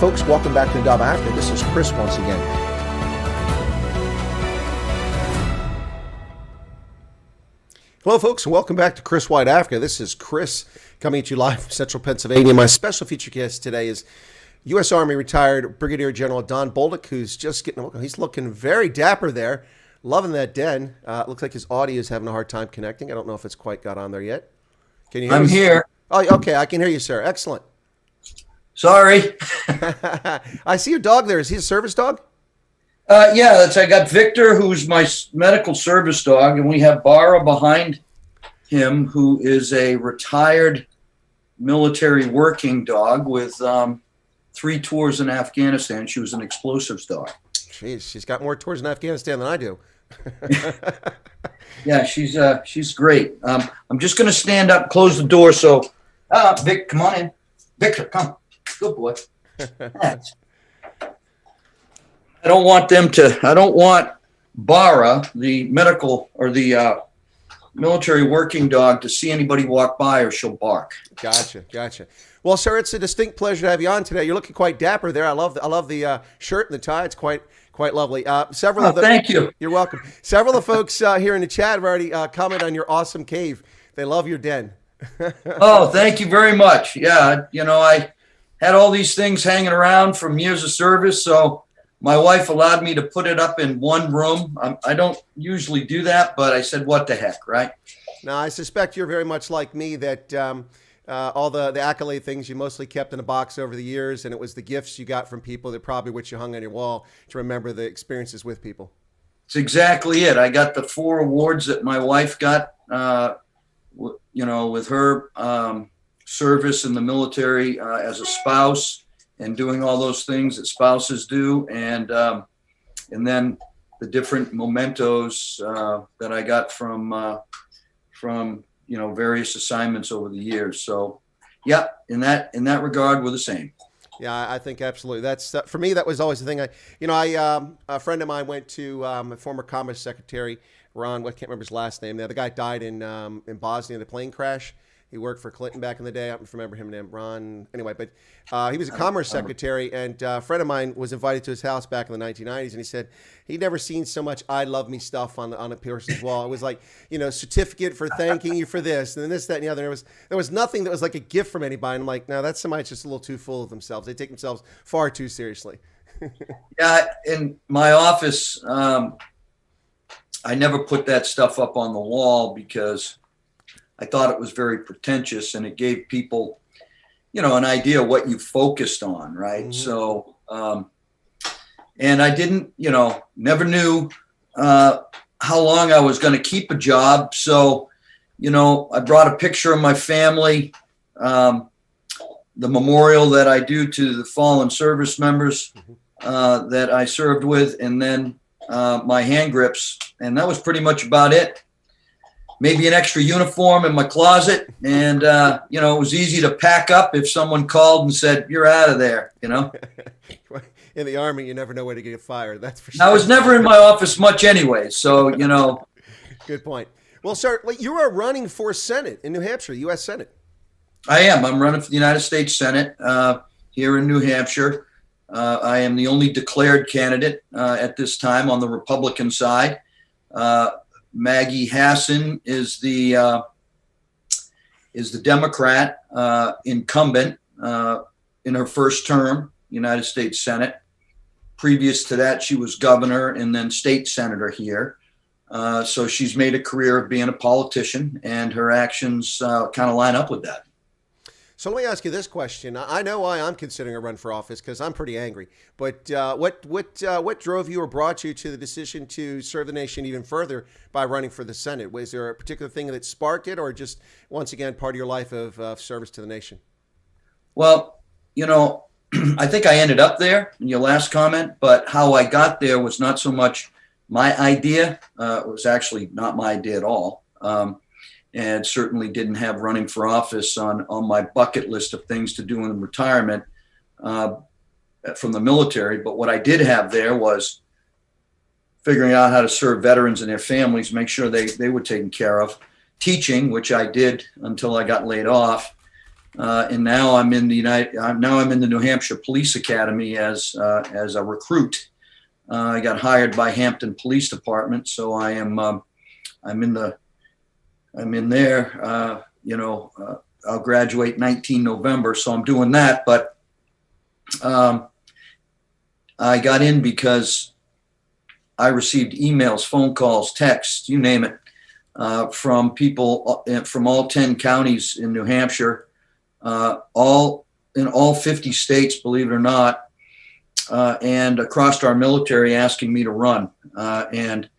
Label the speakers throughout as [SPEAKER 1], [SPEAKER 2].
[SPEAKER 1] folks, welcome back to Indaba Africa. This is Chris once again. Hello, folks, and welcome back to Chris Wyatt Africa. This is Chris coming at you live from Central Pennsylvania. My special feature guest today is U.S. Army retired Brigadier General Don Bolduc, who's just he's looking very dapper there. Loving that den. Looks like his audio is having a hard time connecting. I don't know if it's quite got on there yet. Can you hear me?
[SPEAKER 2] I'm here.
[SPEAKER 1] Oh, okay. I can hear you, sir. Excellent.
[SPEAKER 2] Sorry.
[SPEAKER 1] I see your dog there. Is he a service dog?
[SPEAKER 2] Yeah, I got Victor, who's my medical service dog, and we have Bara behind him, who is a retired military working dog with 3 tours in Afghanistan. She was an explosives dog.
[SPEAKER 1] Jeez, she's got more tours in Afghanistan than I do.
[SPEAKER 2] Yeah, she's great. I'm just going to stand up, close the door. So, Vic, come on in. Victor, come. Good boy. I don't want Bara, the medical or the military working dog, to see anybody walk by or she'll bark.
[SPEAKER 1] Gotcha. Well, sir, it's a distinct pleasure to have you on today. You're looking quite dapper there. I love the shirt and the tie. It's quite lovely.
[SPEAKER 2] Thank you.
[SPEAKER 1] You're welcome. Several of the folks here in the chat have already commented on your awesome cave. They love your den.
[SPEAKER 2] Oh, thank you very much. Yeah, I had all these things hanging around from years of service, so my wife allowed me to put it up in one room. I don't usually do that, but I said, what the heck, right?
[SPEAKER 1] Now, I suspect you're very much like me, that all the accolade things you mostly kept in a box over the years, and it was the gifts you got from people that probably what you hung on your wall to remember the experiences with people.
[SPEAKER 2] It's exactly it. I got the 4 awards that my wife got, with her service in the military as a spouse, and doing all those things that spouses do, and then the different mementos that I got from various assignments over the years. So, yeah, in that regard, we're the same.
[SPEAKER 1] Yeah, I think absolutely. That's for me. That was always the thing. A friend of mine went to a former Commerce Secretary Ron. I can't remember his last name. The guy died in Bosnia, the plane crash. He worked for Clinton back in the day. I don't remember him name, Ron. Anyway, but he was a Commerce Secretary, and a friend of mine was invited to his house back in the 1990s, and he said he'd never seen so much "I love me" stuff on a person's wall. It was like, certificate for thanking you for this, and then this, that, and the other. There was nothing that was like a gift from anybody. And I'm like, no, that's somebody just a little too full of themselves. They take themselves far too seriously.
[SPEAKER 2] Yeah, in my office, I never put that stuff up on the wall because I thought it was very pretentious, and it gave people, an idea of what you focused on, right? Mm-hmm. So, and I didn't, never knew how long I was going to keep a job. So, I brought a picture of my family, the memorial that I do to the fallen service members that I served with, and then my hand grips, and that was pretty much about it. Maybe an extra uniform in my closet. And, it was easy to pack up if someone called and said, you're out of there, In
[SPEAKER 1] the Army, you never know where to get fired. That's for sure.
[SPEAKER 2] I was never in my office much anyway. So,
[SPEAKER 1] Good point. Well, sir, you are running for Senate in New Hampshire, U.S. Senate.
[SPEAKER 2] I am. I'm running for the United States Senate here in New Hampshire. I am the only declared candidate at this time on the Republican side. Maggie Hassan is the Democrat incumbent in her first term, United States Senate. Previous to that, she was governor and then state senator here. So she's made a career of being a politician, and her actions kind of line up with that.
[SPEAKER 1] So let me ask you this question. I know why I'm considering a run for office, because I'm pretty angry. But what drove you or brought you to the decision to serve the nation even further by running for the Senate? Was there a particular thing that sparked it, or just, once again, part of your life of service to the nation?
[SPEAKER 2] Well, I think I ended up there in your last comment, but how I got there was not so much my idea. It was actually not my idea at all. And certainly didn't have running for office on my bucket list of things to do in retirement from the military. But what I did have there was figuring out how to serve veterans and their families, make sure they were taken care of, teaching, which I did until I got laid off, and now I'm in the New Hampshire Police Academy as a recruit. I got hired by Hampton Police Department, so I'm in there. I'll graduate 19 November, so I'm doing that. But I got in because I received emails, phone calls, texts, you name it, from people from all 10 counties in New Hampshire, all 50 states, believe it or not, and across our military asking me to run. And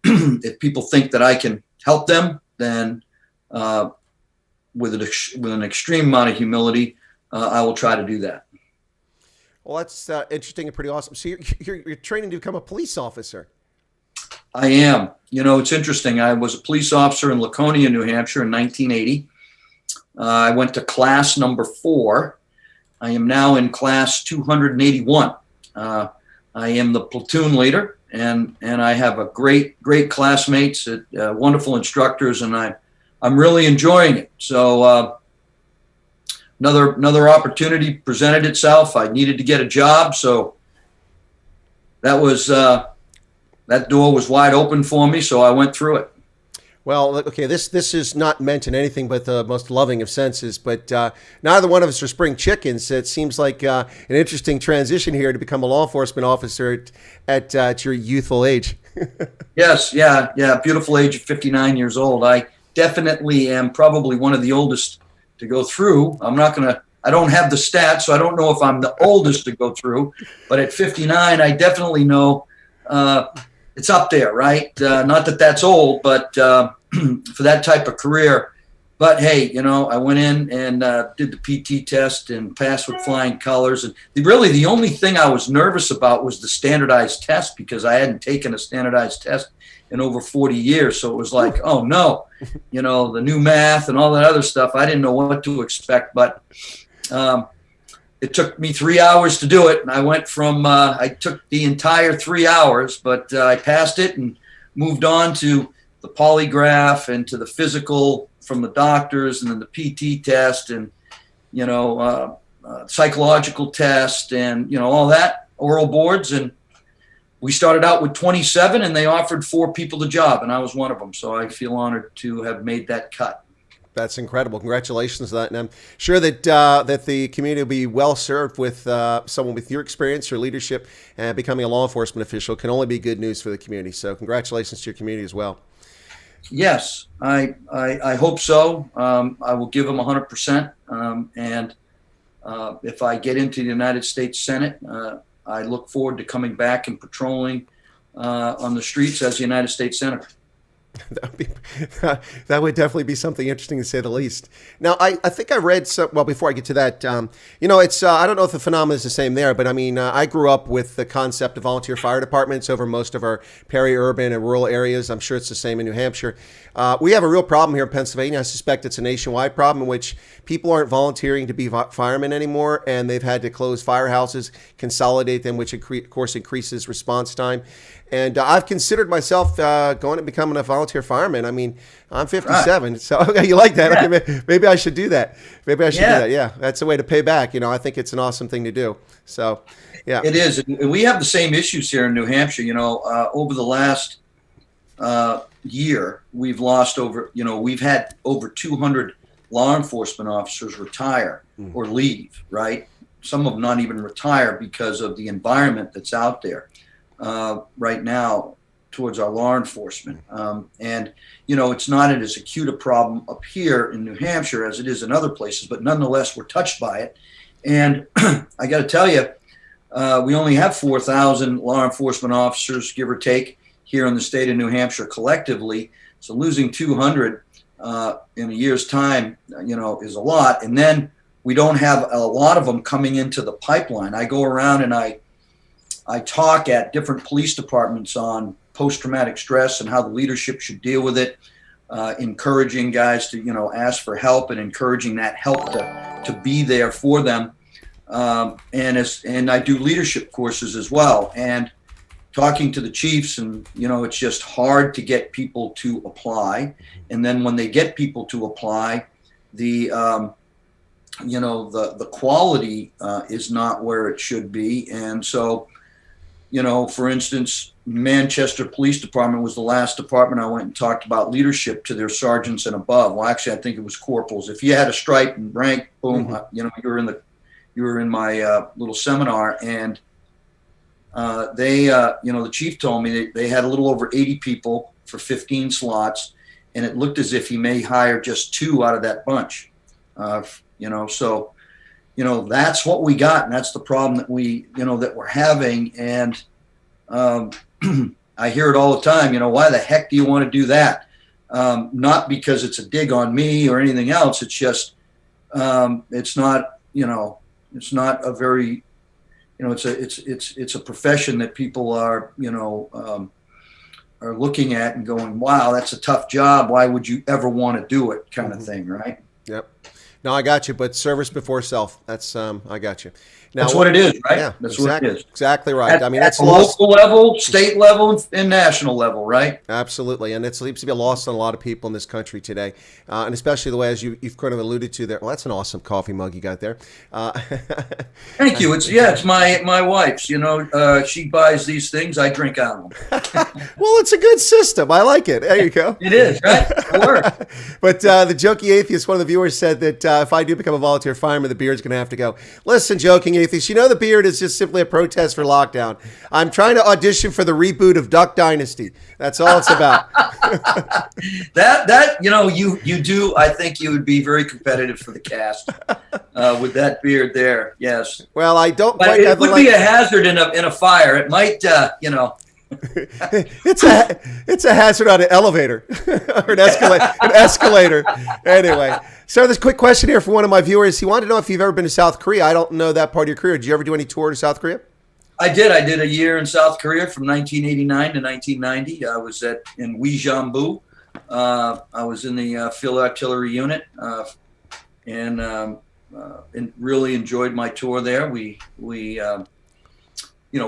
[SPEAKER 2] if people think that I can help them, then with an extreme amount of humility, I will try to do that.
[SPEAKER 1] Well, that's interesting and pretty awesome. So you're training to become a police officer.
[SPEAKER 2] I am. It's interesting. I was a police officer in Laconia, New Hampshire in 1980. I went to class number 4. I am now in class 281. I am the platoon leader, and I have a great classmates, wonderful instructors, and I'm really enjoying it. So another opportunity presented itself. I needed to get a job, so that door was wide open for me, so I went through it.
[SPEAKER 1] Well, okay, this is not meant in anything but the most loving of senses, but neither one of us are spring chickens. It seems like an interesting transition here to become a law enforcement officer at your youthful age.
[SPEAKER 2] Yes, yeah, beautiful age of 59 years old. I definitely am probably one of the oldest to go through. I don't have the stats, so I don't know if I'm the oldest to go through, but at 59, I definitely know it's up there, right? Not that that's old, but for that type of career. But hey, I went in and did the PT test and passed with flying colors. And really the only thing I was nervous about was the standardized test, because I hadn't taken a standardized test in over 40 years. So it was like, oh no, the new math and all that other stuff. I didn't know what to expect, but it took me 3 hours to do it. And I went from, I took the entire 3 hours, but I passed it and moved on to the polygraph and to the physical from the doctors, and then the PT test, and, psychological test, and, all that, oral boards. And we started out with 27, and they offered 4 people the job, and I was one of them. So I feel honored to have made that cut.
[SPEAKER 1] That's incredible. Congratulations on that. And I'm sure that that the community will be well served with someone with your experience, your leadership, and becoming a law enforcement official can only be good news for the community. So congratulations to your community as well.
[SPEAKER 2] Yes, I hope so. I will give them 100%. And if I get into the United States Senate, I look forward to coming back and patrolling on the streets as a United States Senator.
[SPEAKER 1] That would definitely be something interesting, to say the least. Now, I think I read before I get to that, it's I don't know if the phenomenon is the same there, but I mean, I grew up with the concept of volunteer fire departments over most of our peri-urban and rural areas. I'm sure it's the same in New Hampshire. We have a real problem here in Pennsylvania. I suspect it's a nationwide problem in which people aren't volunteering to be firemen anymore, and they've had to close firehouses, consolidate them, which of course increases response time. And I've considered myself going and becoming a volunteer fireman. I mean, I'm 57, so okay, you like that? Yeah. Okay, maybe I should do that. Maybe I should do that. Yeah, that's a way to pay back. I think it's an awesome thing to do. So, yeah,
[SPEAKER 2] it is. And we have the same issues here in New Hampshire. Over the last year, we've lost we've had over 200 law enforcement officers retire or leave. Right, some of them not even retire because of the environment that's out there right now towards our law enforcement. And it's not as acute a problem up here in New Hampshire as it is in other places, but nonetheless, we're touched by it. And I got to tell you, we only have 4,000 law enforcement officers, give or take, here in the state of New Hampshire collectively. So losing 200 in a year's time, is a lot. And then we don't have a lot of them coming into the pipeline. I go around and I talk at different police departments on post-traumatic stress and how the leadership should deal with it, encouraging guys to, ask for help and encouraging that help to be there for them. And I do leadership courses as well, and talking to the chiefs, and, it's just hard to get people to apply. And then when they get people to apply, the the quality is not where it should be. And so, for instance, Manchester Police Department was the last department I went and talked about leadership to their sergeants and above. Well, actually, I think it was corporals. If you had a stripe and rank, boom,
[SPEAKER 1] Mm-hmm.
[SPEAKER 2] you were in my little seminar, and the chief told me they had a little over 80 people for 15 slots, and it looked as if he may hire just 2 out of that bunch. So that's what we got, and that's the problem that that we're having. And I hear it all the time. Why the heck do you want to do that? Not because it's a dig on me or anything else. It's just it's not a very it's a profession that people are looking at and going, wow, that's a tough job. Why would you ever want to do it? Kind of thing, right?
[SPEAKER 1] Yep. No, I got you. But service before self. That's I got you. Now,
[SPEAKER 2] that's what it is, right?
[SPEAKER 1] Yeah,
[SPEAKER 2] that's
[SPEAKER 1] exactly,
[SPEAKER 2] what it is.
[SPEAKER 1] Exactly right.
[SPEAKER 2] At
[SPEAKER 1] that's
[SPEAKER 2] the local level, state level, and national level, right?
[SPEAKER 1] Absolutely, and it seems to be lost on a lot of people in this country today, and especially the way, as you've kind of alluded to there. Well, that's an awesome coffee mug you got there.
[SPEAKER 2] Thank you. It's my wife's. She buys these things. I drink out of them.
[SPEAKER 1] Well, it's a good system. I like it. There you go.
[SPEAKER 2] It is, right? It works.
[SPEAKER 1] But the Jokey Atheist, one of the viewers said that if I do become a volunteer fireman, the beard's going to have to go. Listen, Joking Atheist, the beard is just simply a protest for lockdown. I'm trying to audition for the reboot of Duck Dynasty. That's all it's about.
[SPEAKER 2] You do. I think you would be very competitive for the cast with that beard there. Yes.
[SPEAKER 1] Well, I don't.
[SPEAKER 2] But
[SPEAKER 1] quite
[SPEAKER 2] it
[SPEAKER 1] have
[SPEAKER 2] would be a hazard in a fire. It might,
[SPEAKER 1] It's a hazard on an elevator or an escalator. Anyway, so this quick question here for one of my viewers. He wanted to know if you've ever been to South Korea. I don't know that part of your career. Did you ever do any tour to South Korea?
[SPEAKER 2] I did. I did a year in South Korea from 1989 to 1990. I was in Uijeonbu. I was in the field artillery unit, and really enjoyed my tour there. We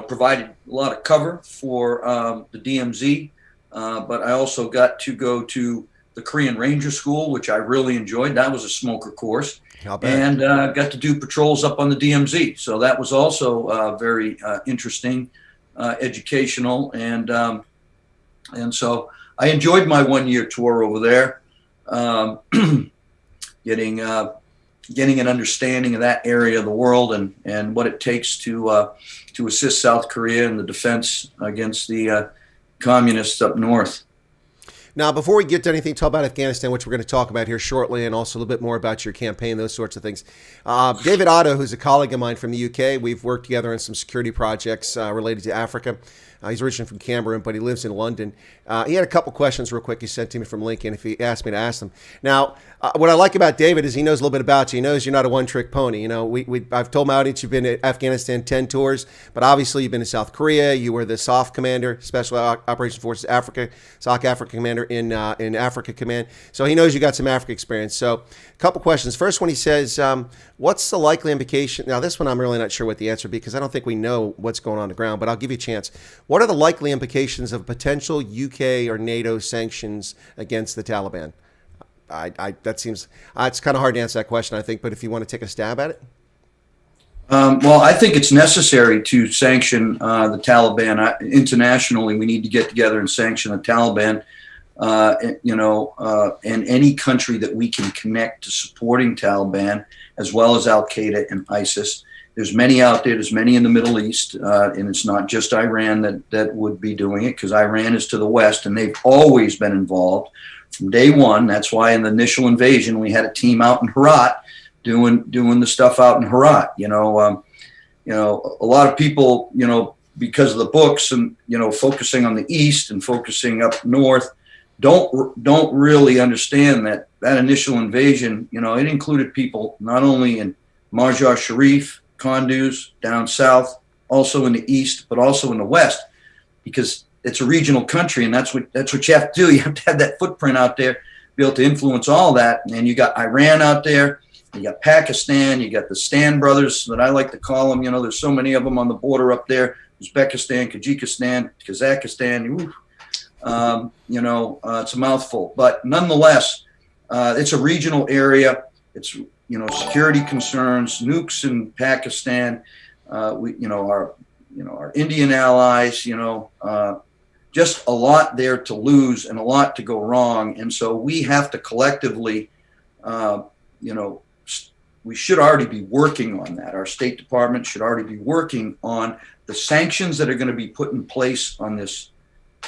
[SPEAKER 2] provided a lot of cover for the DMZ, but I also got to go to the Korean Ranger School, which I really enjoyed. That was a smoker course, and got to do patrols up on the DMZ. So that was also very interesting, educational, and so I enjoyed my 1-year tour over there, getting an understanding of that area of the world and what it takes to assist South Korea in the defense against the communists up north.
[SPEAKER 1] Now, before we get to anything, talk about Afghanistan, which we're going to talk about here shortly, and also a little bit more about your campaign, those sorts of things. David Otto, who's a colleague of mine from the UK, we've worked together on some security projects related to Africa. He's originally from Cameroon, but he lives in London. He had a couple questions real quick he sent to me from Lincoln if he asked me to ask them. Now, what I like about David is he knows a little bit about you. He knows you're not a one-trick pony. I've told my audience you've been to Afghanistan 10 tours, but obviously you've been to South Korea. You were the SOF commander, Special Operations Forces Africa, SOCAF Africa commander in Africa Command. So he knows you got some Africa experience. So a couple questions. First one, he says, what's the likely implication? Now, this one I'm really not sure what the answer would be because I don't think we know what's going on the ground, but I'll give you a chance. What are the likely implications of potential UK or NATO sanctions against the Taliban? That seems it's kind of hard to answer that question, I think, but if you want to take a stab at it.
[SPEAKER 2] Well, I think it's necessary to sanction the Taliban. Internationally, we need to get together and sanction the Taliban, and any country that we can connect to supporting Taliban, as well as Al-Qaeda and ISIS. There's many out there. There's many in the Middle East, and it's not just Iran that would be doing it, because Iran is to the west, and they've always been involved from day one. That's why in the initial invasion, we had a team out in Herat doing the stuff out in Herat. A lot of people, because of the books and focusing on the east and focusing up north, don't really understand that initial invasion. It included people not only in Marjar Sharif, Kunduz, down south, also in the east, but also in the west, because it's a regional country, and that's what you have to do. You have to have that footprint out there, be able to influence all that. And you got Iran out there, you got Pakistan, you got the Stan brothers that I like to call them. There's so many of them on the border up there: Uzbekistan, Tajikistan, Kazakhstan. It's a mouthful, but nonetheless, it's a regional area. It's security concerns, nukes in Pakistan, our Indian allies, just a lot there to lose and a lot to go wrong. And so we have to collectively, we should already be working on that. Our State Department should already be working on the sanctions that are going to be put in place on this,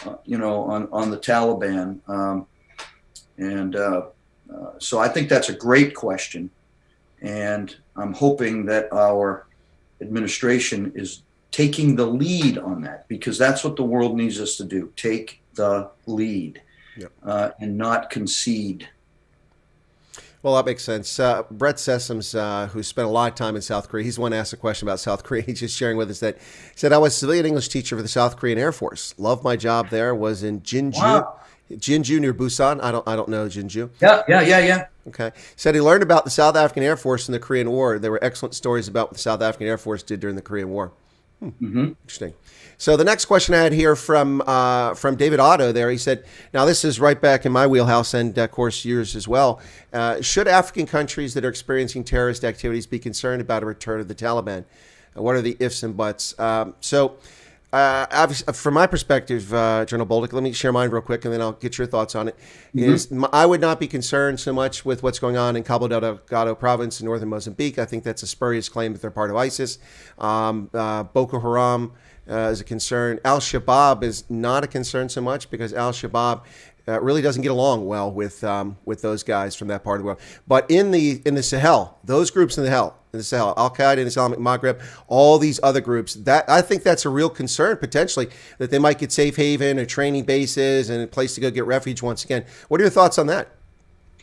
[SPEAKER 2] on the Taliban. So I think that's a great question. And I'm hoping that our administration is taking the lead on that, because that's what the world needs us to do. Take the lead. Yep. And not concede.
[SPEAKER 1] Well, that makes sense. Brett Sessoms, who spent a lot of time in South Korea, he's the one who asked a question about South Korea. He's just sharing with us that he said, I was a civilian English teacher for the South Korean Air Force. Loved my job there. Was in Jinju. Wow. Jinju near Busan. I don't know Jinju.
[SPEAKER 2] Yeah.
[SPEAKER 1] Okay. Said he learned about the South African Air Force in the Korean War. There were excellent stories about what the South African Air Force did during the Korean War. Interesting. So the next question I had here from David Otto there, he said, now this is right back in my wheelhouse and of course yours as well. Should African countries that are experiencing terrorist activities be concerned about a return of the Taliban? What are the ifs and buts? Obviously, from my perspective, General Bolduc, let me share mine real quick and then I'll get your thoughts on it. I would not be concerned so much with what's going on in Cabo Delgado province in northern Mozambique. I think that's a spurious claim that they're part of ISIS. Boko Haram is a concern. Al-Shabaab is not a concern so much because Al-Shabaab really doesn't get along well with those guys from that part of the world. But in the Sahel, those groups in the Sahel, Al-Qaeda and Islamic Maghreb, all these other groups, that I think that's a real concern potentially, that they might get safe haven or training bases and a place to go get refuge once again. What are your thoughts on that?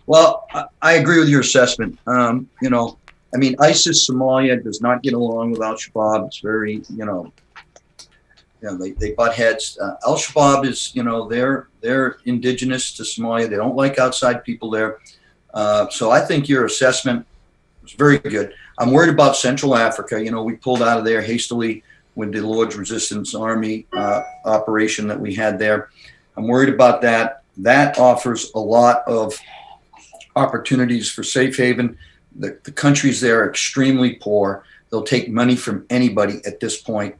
[SPEAKER 2] Well, I agree with your assessment. ISIS Somalia does not get along with Al-Shabaab. It's very, they butt heads. Al-Shabaab is, they're indigenous to Somalia. They don't like outside people there. So I think your assessment was very good. I'm worried about Central Africa. We pulled out of there hastily with the Lord's Resistance Army operation that we had there. I'm worried about that. That offers a lot of opportunities for safe haven. The countries there are extremely poor. They'll take money from anybody at this point.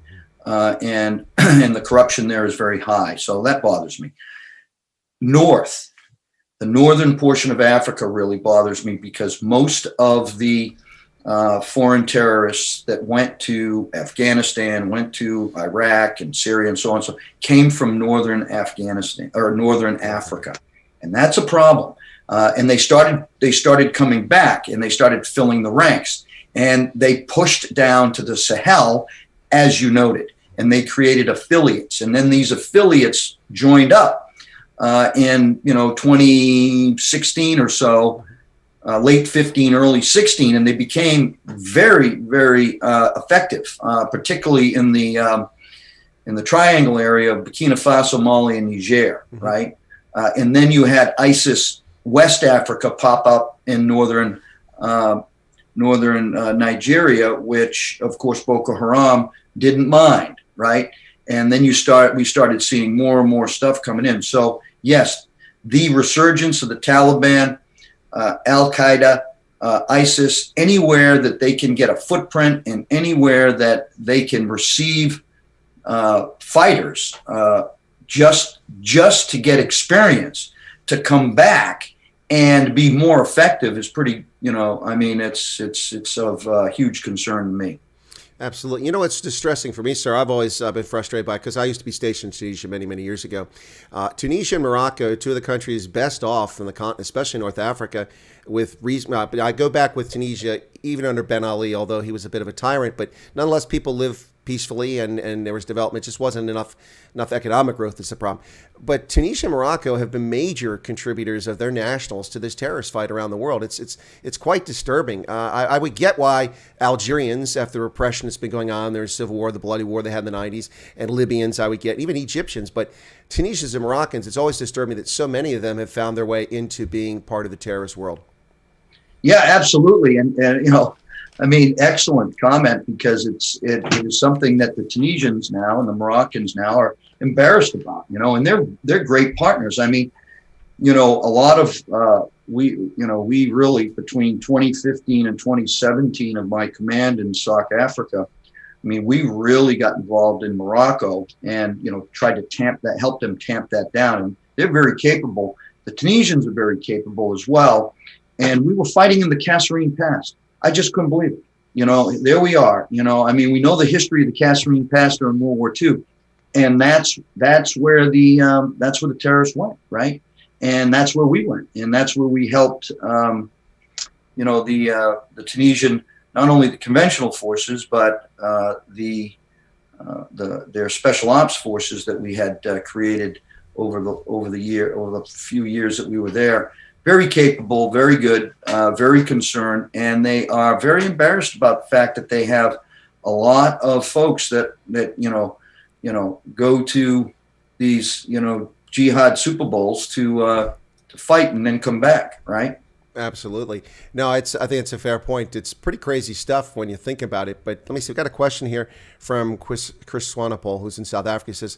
[SPEAKER 2] And the corruption there is very high. So that bothers me. The northern portion of Africa really bothers me because most of the foreign terrorists that went to Afghanistan, went to Iraq and Syria and so on, came from northern Afghanistan or northern Africa. And that's a problem. And they started coming back and they started filling the ranks. And they pushed down to the Sahel, as you noted, and they created affiliates. And then these affiliates joined up in 2016 or so, late 15, early 16, and they became very, very effective, particularly in the triangle area of Burkina Faso, Mali, and Niger, right? And then you had ISIS West Africa pop up in northern Nigeria, which of course Boko Haram didn't mind, right? And then we started seeing more and more stuff coming in. So yes, the resurgence of the Taliban, Al-Qaeda, ISIS, anywhere that they can get a footprint and anywhere that they can receive fighters just to get experience to come back and be more effective is pretty, it's of huge concern to me.
[SPEAKER 1] Absolutely. It's distressing for me, sir. I've always been frustrated by it because I used to be stationed in Tunisia many, many years ago. Tunisia and Morocco, two of the countries best off from the continent, especially North Africa, with reason. I go back with Tunisia, even under Ben Ali, although he was a bit of a tyrant, but nonetheless, people live peacefully and there was development. It just wasn't enough economic growth that's the problem. But Tunisia and Morocco have been major contributors of their nationals to this terrorist fight around the world. It's quite disturbing. I would get why Algerians, after the repression that's been going on, there's civil war, the bloody war they had in the 90s, and Libyans I would get, even Egyptians. But Tunisians and Moroccans, it's always disturbed me that so many of them have found their way into being part of the terrorist world.
[SPEAKER 2] Yeah, absolutely. And excellent comment, because it is something that the Tunisians now and the Moroccans now are embarrassed about, and they're great partners. A lot of we really, between 2015 and 2017 of my command in SOCAF Africa, I mean, we really got involved in Morocco and, tried to help them tamp that down. And they're very capable. The Tunisians are very capable as well. And we were fighting in the Kasserine Pass. I just couldn't believe it. There we are. I mean, we know the history of the Kasserine Pass during World War II. And that's where the terrorists went, right? And that's where we went. And that's where we helped, the Tunisian, not only the conventional forces, but their special ops forces that we had created over the few years that we were there. Very capable, very good, very concerned, and they are very embarrassed about the fact that they have a lot of folks that go to these jihad Super Bowls to fight and then come back, right?
[SPEAKER 1] Absolutely. No, I think it's a fair point. It's pretty crazy stuff when you think about it. But let me see. We've got a question here from Chris Swanepoel, who's in South Africa. He says,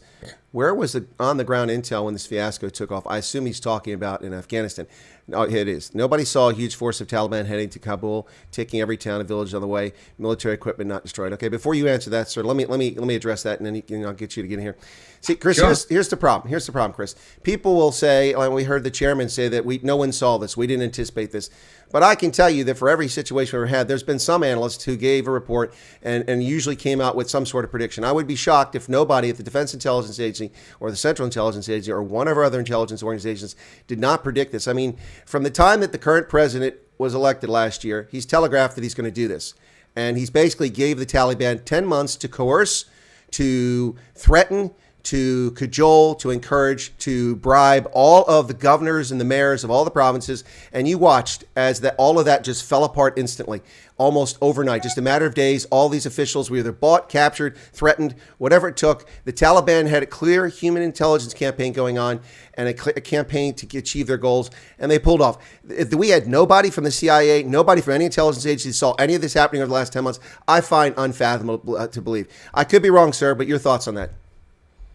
[SPEAKER 1] where was the on-the-ground intel when this fiasco took off? I assume he's talking about in Afghanistan. No, it is. Nobody saw a huge force of Taliban heading to Kabul, taking every town and village on the way. Military equipment not destroyed. Okay, before you answer that, sir, let me address that, and then I'll get you to get in here. See, Chris,
[SPEAKER 2] sure.
[SPEAKER 1] Here's the problem. Here's the problem, Chris. People will say, and we heard the chairman say that no one saw this. We didn't anticipate this. But I can tell you that for every situation we've had, there's been some analyst who gave a report and usually came out with some sort of prediction. I would be shocked if nobody at the Defense Intelligence Agency or the Central Intelligence Agency or one of our other intelligence organizations did not predict this. I mean, from the time that the current president was elected last year, he's telegraphed that he's going to do this. And he's basically gave the Taliban 10 months to coerce, to threaten, to cajole, to encourage, to bribe all of the governors and the mayors of all the provinces. And you watched as all of that just fell apart instantly, almost overnight, just a matter of days. All these officials were either bought, captured, threatened, whatever it took. The Taliban had a clear human intelligence campaign going on and a campaign to achieve their goals, and they pulled off. If we had nobody from the CIA, nobody from any intelligence agency saw any of this happening over the last 10 months, I find unfathomable to believe. I could be wrong, sir, but your thoughts on that?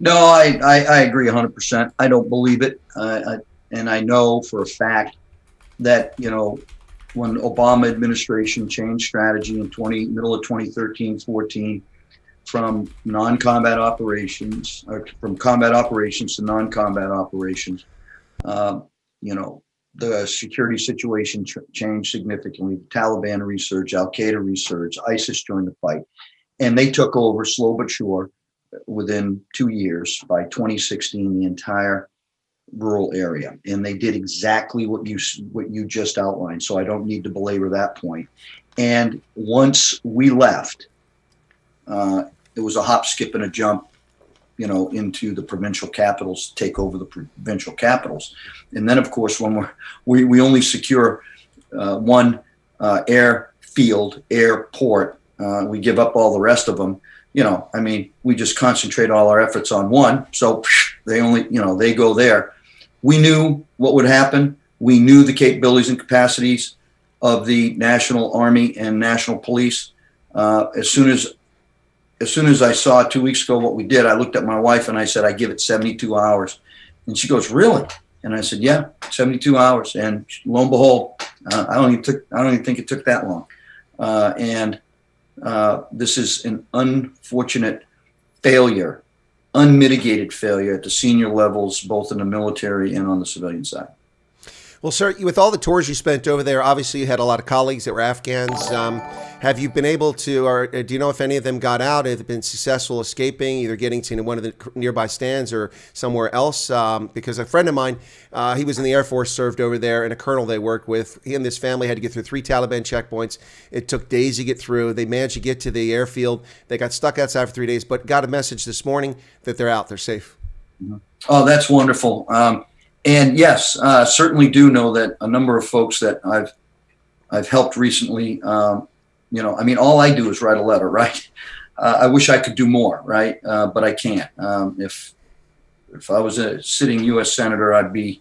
[SPEAKER 2] No, I agree 100%. I don't believe it. And I know for a fact that, when Obama administration changed strategy in middle of 2013-14 from non-combat operations, or from combat operations to non-combat operations, the security situation changed significantly. Taliban resurged, Al-Qaeda resurged, ISIS joined the fight, and they took over slow but sure. Within 2 years, by 2016, the entire rural area, and they did exactly what you just outlined. So I don't need to belabor that point. And once we left, it was a hop, skip, and a jump, into the provincial capitals, take over the provincial capitals, and then of course when we only secure one airport, we give up all the rest of them. We just concentrate all our efforts on one. So they go there. We knew what would happen. We knew the capabilities and capacities of the National Army and National Police. As soon as I saw 2 weeks ago what we did, I looked at my wife and I said, I give it 72 hours. And she goes, really? And I said, yeah, 72 hours. And lo and behold, I don't even think it took that long. This is an unfortunate failure, unmitigated failure at the senior levels, both in the military and on the civilian side.
[SPEAKER 1] Well, sir, with all the tours you spent over there, obviously you had a lot of colleagues that were Afghans. Have you been able to, or do you know if any of them got out? Have they been successful escaping, either getting to one of the nearby stands or somewhere else? Because a friend of mine, he was in the Air Force, served over there, and a colonel they worked with. He and his family had to get through 3 Taliban checkpoints. It took days to get through. They managed to get to the airfield. They got stuck outside for 3 days, but got a message this morning that they're out. They're safe.
[SPEAKER 2] Oh, that's wonderful. And yes, certainly do know that a number of folks that I've helped recently, all I do is write a letter, right? I wish I could do more, right? But I can't. If I was a sitting U.S. Senator, I'd be,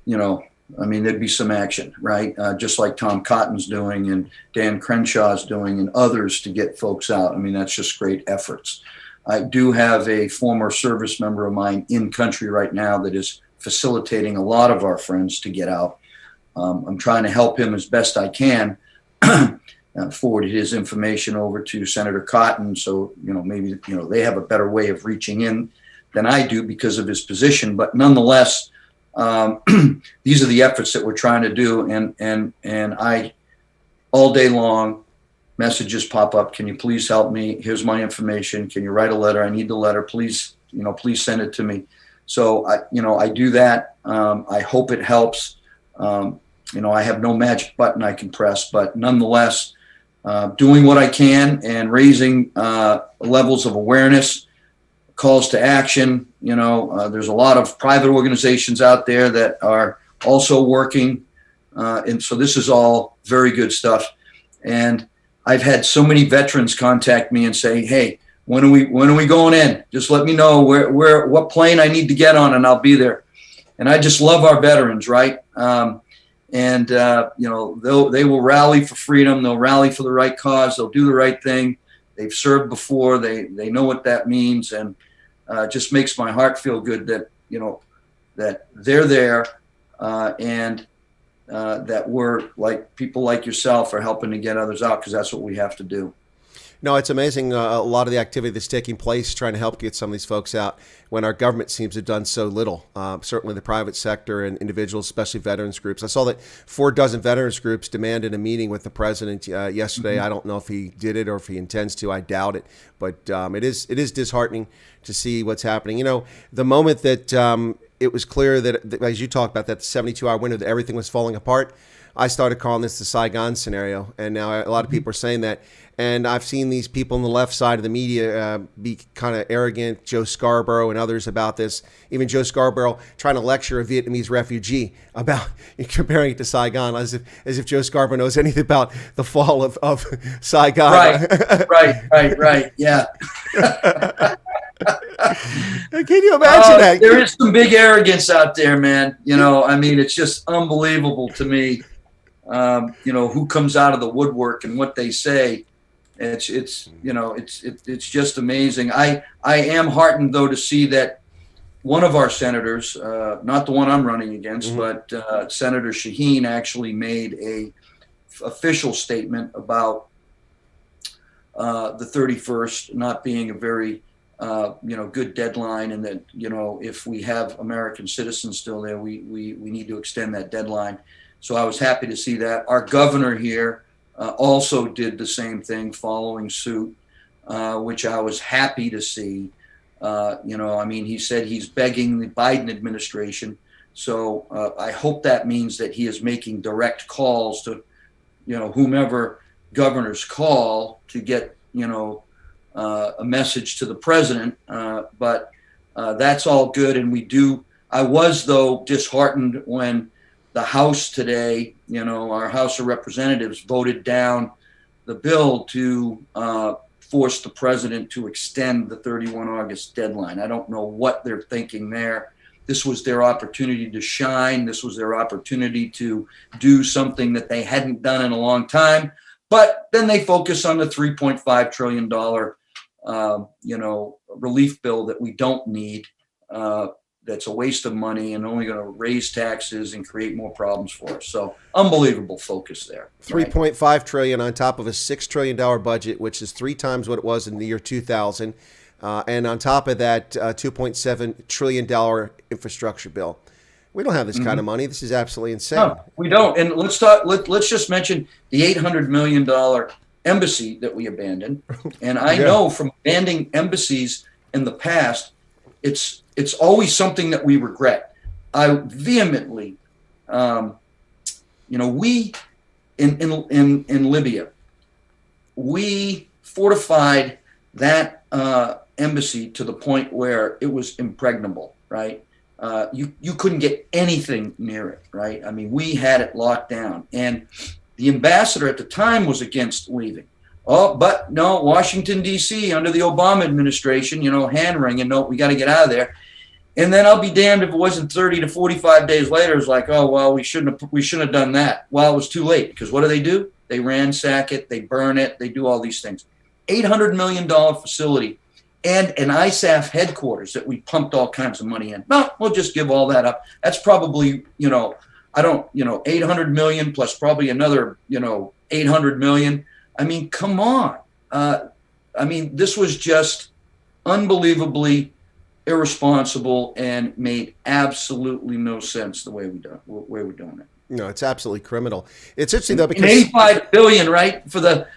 [SPEAKER 2] there'd be some action, right? Just like Tom Cotton's doing and Dan Crenshaw's doing and others to get folks out. That's just great efforts. I do have a former service member of mine in country right now that is facilitating a lot of our friends to get out. I'm trying to help him as best I can. Forwarded his information over to Senator Cotton, so maybe they have a better way of reaching in than I do because of his position. But nonetheless, these are the efforts that we're trying to do, and I, all day long, messages pop up. Can you please help me? Here's my information. Can you write a letter? I need the letter. Please, please send it to me. So I do that. I hope it helps. I have no magic button I can press, but nonetheless, doing what I can and raising levels of awareness, calls to action. There's a lot of private organizations out there that are also working. And so this is all very good stuff. And I've had so many veterans contact me and say, hey, when are we going in? Just let me know what plane I need to get on, and I'll be there. And I just love our veterans, right? They will rally for freedom. They'll rally for the right cause. They'll do the right thing. They've served before. They know what that means, and it just makes my heart feel good that that they're there, and that we're like people like yourself are helping to get others out, because that's what we have to do.
[SPEAKER 1] No, it's amazing a lot of the activity that's taking place trying to help get some of these folks out when our government seems to have done so little. Certainly the private sector and individuals, especially veterans groups. I saw that 4 dozen veterans groups demanded a meeting with the president yesterday. I don't know if he did it or if he intends to. I doubt it. But it is disheartening to see what's happening. The moment that it was clear that, as you talked about, that 72-hour window, that everything was falling apart, I started calling this the Saigon scenario. And now a lot of people are saying that. And I've seen these people on the left side of the media be kind of arrogant, Joe Scarborough and others about this. Even Joe Scarborough trying to lecture a Vietnamese refugee about comparing it to Saigon, as if Joe Scarborough knows anything about the fall of Saigon.
[SPEAKER 2] Right. Yeah.
[SPEAKER 1] Can you imagine that?
[SPEAKER 2] There is some big arrogance out there, man. It's just unbelievable to me. Who comes out of the woodwork and what they say. It's just amazing. I am heartened, though, to see that one of our senators, not the one I'm running against, but Senator Shaheen, actually made a official statement about the 31st not being a very good deadline, and that if we have American citizens still there, we need to extend that deadline. So I was happy to see that. Our governor here also did the same thing, following suit, which I was happy to see. He said he's begging the Biden administration. So I hope that means that he is making direct calls to, whomever governors call to get, a message to the president. But that's all good. And I was, though, disheartened when the House today, our House of Representatives voted down the bill to force the president to extend the 31 August deadline. I don't know what they're thinking there. This was their opportunity to shine. This was their opportunity to do something that they hadn't done in a long time. But then they focus on the $3.5 trillion, relief bill that we don't need. That's a waste of money and only going to raise taxes and create more problems for us. So unbelievable focus there.
[SPEAKER 1] $3.5 trillion on top of a $6 trillion budget, which is 3 times what it was in the year 2000. And on top of that, $2.7 trillion infrastructure bill. We don't have this kind of money. This is absolutely insane.
[SPEAKER 2] No, we don't. And let's just mention the $800 million embassy that we abandoned. And I know from abandoning embassies in the past, it's always something that we regret. I vehemently, we in Libya, we fortified that embassy to the point where it was impregnable, right? You couldn't get anything near it, right? I mean, we had it locked down, and the ambassador at the time was against leaving. Oh, but no, Washington, D.C., under the Obama administration, hand-wringing, no, we got to get out of there. And then I'll be damned if it wasn't 30 to 45 days later. It's like, oh, well, we shouldn't have done that. Well, it was too late, because what do? They ransack it, they burn it, they do all these things. $800 million facility and an ISAF headquarters that we pumped all kinds of money in. No, we'll just give all that up. That's probably, I don't, 800 million plus probably another, 800 million. I mean, come on. This was just unbelievably irresponsible and made absolutely no sense the way we're doing it.
[SPEAKER 1] No, it's absolutely criminal. It's interesting though, because
[SPEAKER 2] 85 billion, right? For the,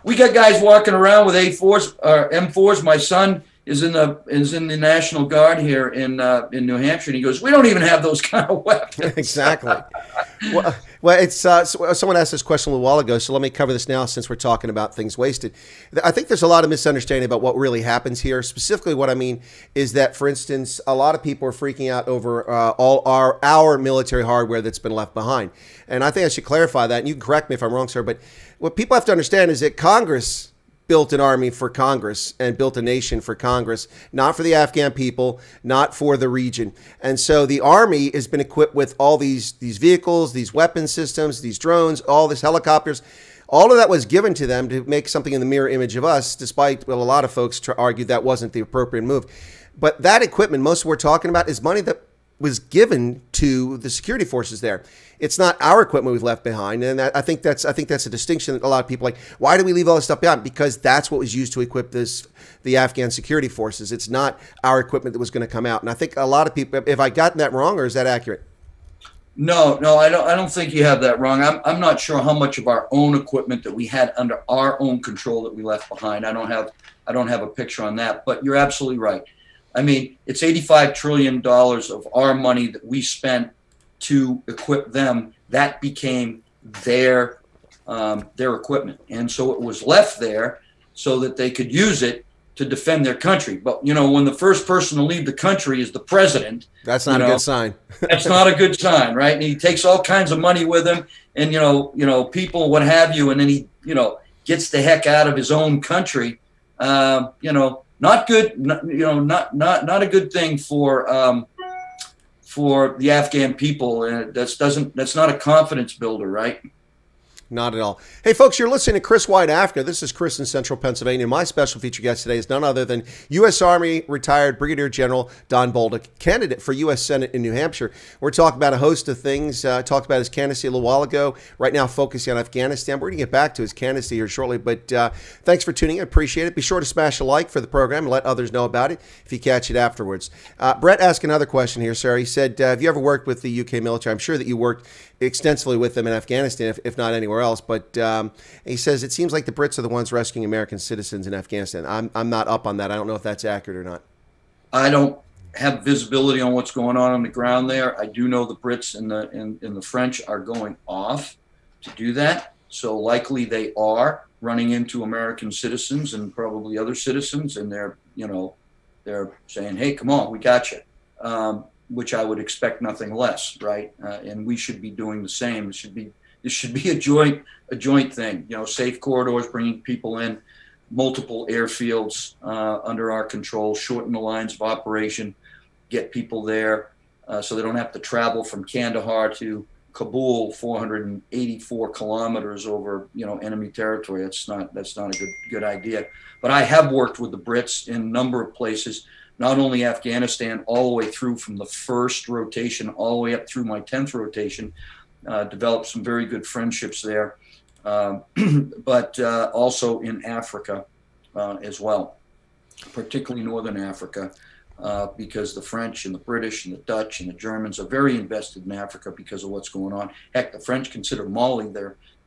[SPEAKER 2] we got guys walking around with A4s or M4s. My son is in the National Guard here in New Hampshire, and he goes, "We don't even have those kind of weapons."
[SPEAKER 1] Exactly. Well, it's someone asked this question a little while ago, so let me cover this now since we're talking about things wasted. I think there's a lot of misunderstanding about what really happens here. Specifically, what I mean is that, for instance, a lot of people are freaking out over all our military hardware that's been left behind, and I think I should clarify that. And you can correct me if I'm wrong, sir, but what people have to understand is that Congress built an army for Congress and built a nation for Congress, not for the Afghan people, not for the region. And so the army has been equipped with all these vehicles, these weapon systems, these drones, all these helicopters. All of that was given to them to make something in the mirror image of us, despite a lot of folks argued that wasn't the appropriate move. But that equipment, most of what we're talking about, is money that was given to the security forces there. It's not our equipment we've left behind, and I think that's a distinction that a lot of people like. Why do we leave all this stuff behind? Because that's what was used to equip the Afghan security forces. It's not our equipment that was going to come out. And I think a lot of people, have I gotten that wrong, or is that accurate?
[SPEAKER 2] No, I don't think you have that wrong. I'm not sure how much of our own equipment that we had under our own control that we left behind. I don't have a picture on that, but you're absolutely right. I mean, it's $85 trillion of our money that we spent to equip them. That became their equipment. And so it was left there so that they could use it to defend their country. But, when the first person to leave the country is the president. That's not a good sign. That's not a good sign, right? And he takes all kinds of money with him and, people, what have you. And then he, gets the heck out of his own country. Not good, not a good thing for the Afghan people. That's not a confidence builder, right?
[SPEAKER 1] Not at all. Hey, folks, you're listening to Chris Wyatt Africa. This is Chris in Central Pennsylvania. My special feature guest today is none other than U.S. Army retired Brigadier General Don Bolduc, candidate for U.S. Senate in New Hampshire. We're talking about a host of things. Talked about his candidacy a little while ago. Right now, focusing on Afghanistan. We're going to get back to his candidacy here shortly, but thanks for tuning in. I appreciate it. Be sure to smash a like for the program and let others know about it if you catch it afterwards. Brett asked another question here, sir. He said, have you ever worked with the UK military? I'm sure that you worked extensively with them in Afghanistan, if not anywhere else. But he says it seems like the Brits are the ones rescuing American citizens in Afghanistan. I'm not up on that. I don't know if that's accurate or not.
[SPEAKER 2] I don't have visibility on what's going on the ground there. I do know the Brits and the French are going off to do that. So likely they are running into American citizens and probably other citizens, and they're saying, "Hey, come on, we got you." Which I would expect nothing less, right? And we should be doing the same. This should be a joint thing. Safe corridors, bringing people in, multiple airfields under our control, shorten the lines of operation, get people there so they don't have to travel from Kandahar to Kabul, 484 kilometers over enemy territory. That's not a good idea. But I have worked with the Brits in a number of places. Not only Afghanistan, all the way through from the first rotation, all the way up through my 10th rotation, developed some very good friendships there, but also in Africa as well, particularly Northern Africa, because the French and the British and the Dutch and the Germans are very invested in Africa because of what's going on. Heck, the French consider Mali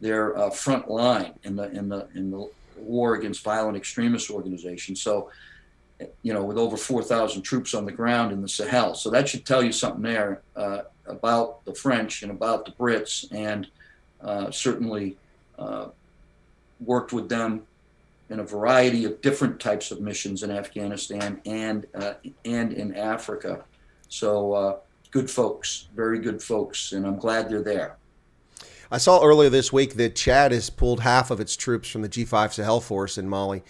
[SPEAKER 2] their front line in the war against violent extremist organizations. So, with over 4,000 troops on the ground in the Sahel. So that should tell you something there about the French and about the Brits, and certainly worked with them in a variety of different types of missions in Afghanistan and in Africa. So good folks, very good folks, and I'm glad they're there.
[SPEAKER 1] I saw earlier this week that Chad has pulled half of its troops from the G5 Sahel force in Mali,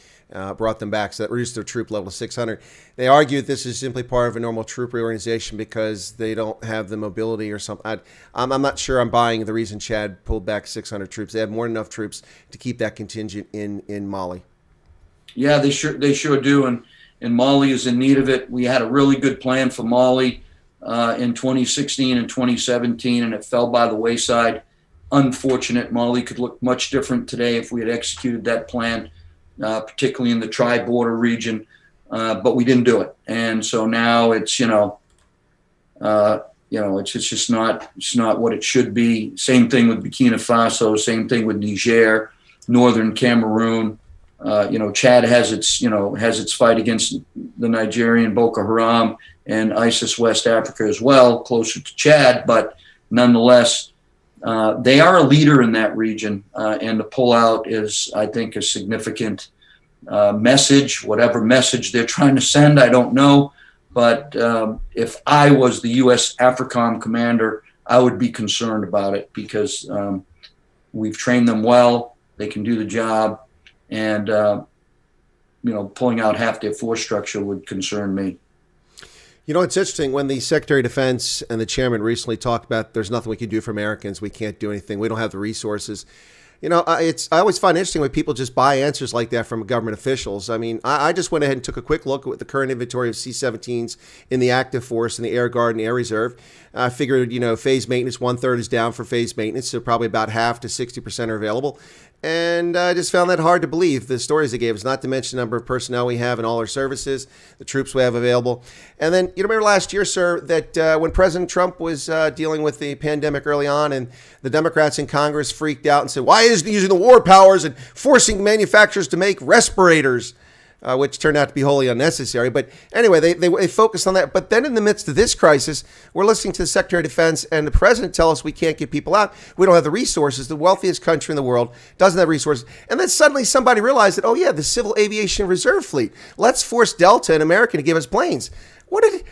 [SPEAKER 1] brought them back, so that reduced their troop level to 600. They argue that this is simply part of a normal troop reorganization because they don't have the mobility or something. I'm not sure I'm buying the reason Chad pulled back 600 troops. They have more than enough troops to keep that contingent in Mali.
[SPEAKER 2] Yeah, they sure do, and Mali is in need of it. We had a really good plan for Mali in 2016 and 2017, and it fell by the wayside. Unfortunate. Mali could look much different today if we had executed that plan, particularly in the tri-border region, but we didn't do it. And so now it's, it's just not what it should be. Same thing with Burkina Faso, same thing with Niger, Northern Cameroon. Chad has its fight against the Nigerian Boko Haram and ISIS West Africa as well, closer to Chad, but nonetheless, they are a leader in that region, and the pullout is, I think, a significant message. Whatever message they're trying to send, I don't know. But if I was the U.S. AFRICOM commander, I would be concerned about it because we've trained them well. They can do the job. And, pulling out half their force structure would concern me.
[SPEAKER 1] It's interesting when the Secretary of Defense and the chairman recently talked about there's nothing we can do for Americans. We can't do anything. We don't have the resources. I always find it interesting when people just buy answers like that from government officials. I mean, I just went ahead and took a quick look at the current inventory of C-17s in the active force, in the Air Guard and the Air Reserve. I figured, phase maintenance, 1/3 is down for phase maintenance, so probably about half to 60% are available. And I just found that hard to believe, the stories they gave us, not to mention the number of personnel we have in all our services, the troops we have available. And then, you remember last year, sir, that when President Trump was dealing with the pandemic early on and the Democrats in Congress freaked out and said, why isn't he using the war powers and forcing manufacturers to make respirators? Which turned out to be wholly unnecessary. But anyway, they focused on that. But then in the midst of this crisis, we're listening to the Secretary of Defense and the President tell us we can't get people out. We don't have the resources. The wealthiest country in the world doesn't have resources. And then suddenly somebody realized that, oh yeah, the Civil Aviation Reserve Fleet. Let's force Delta and American to give us planes. What is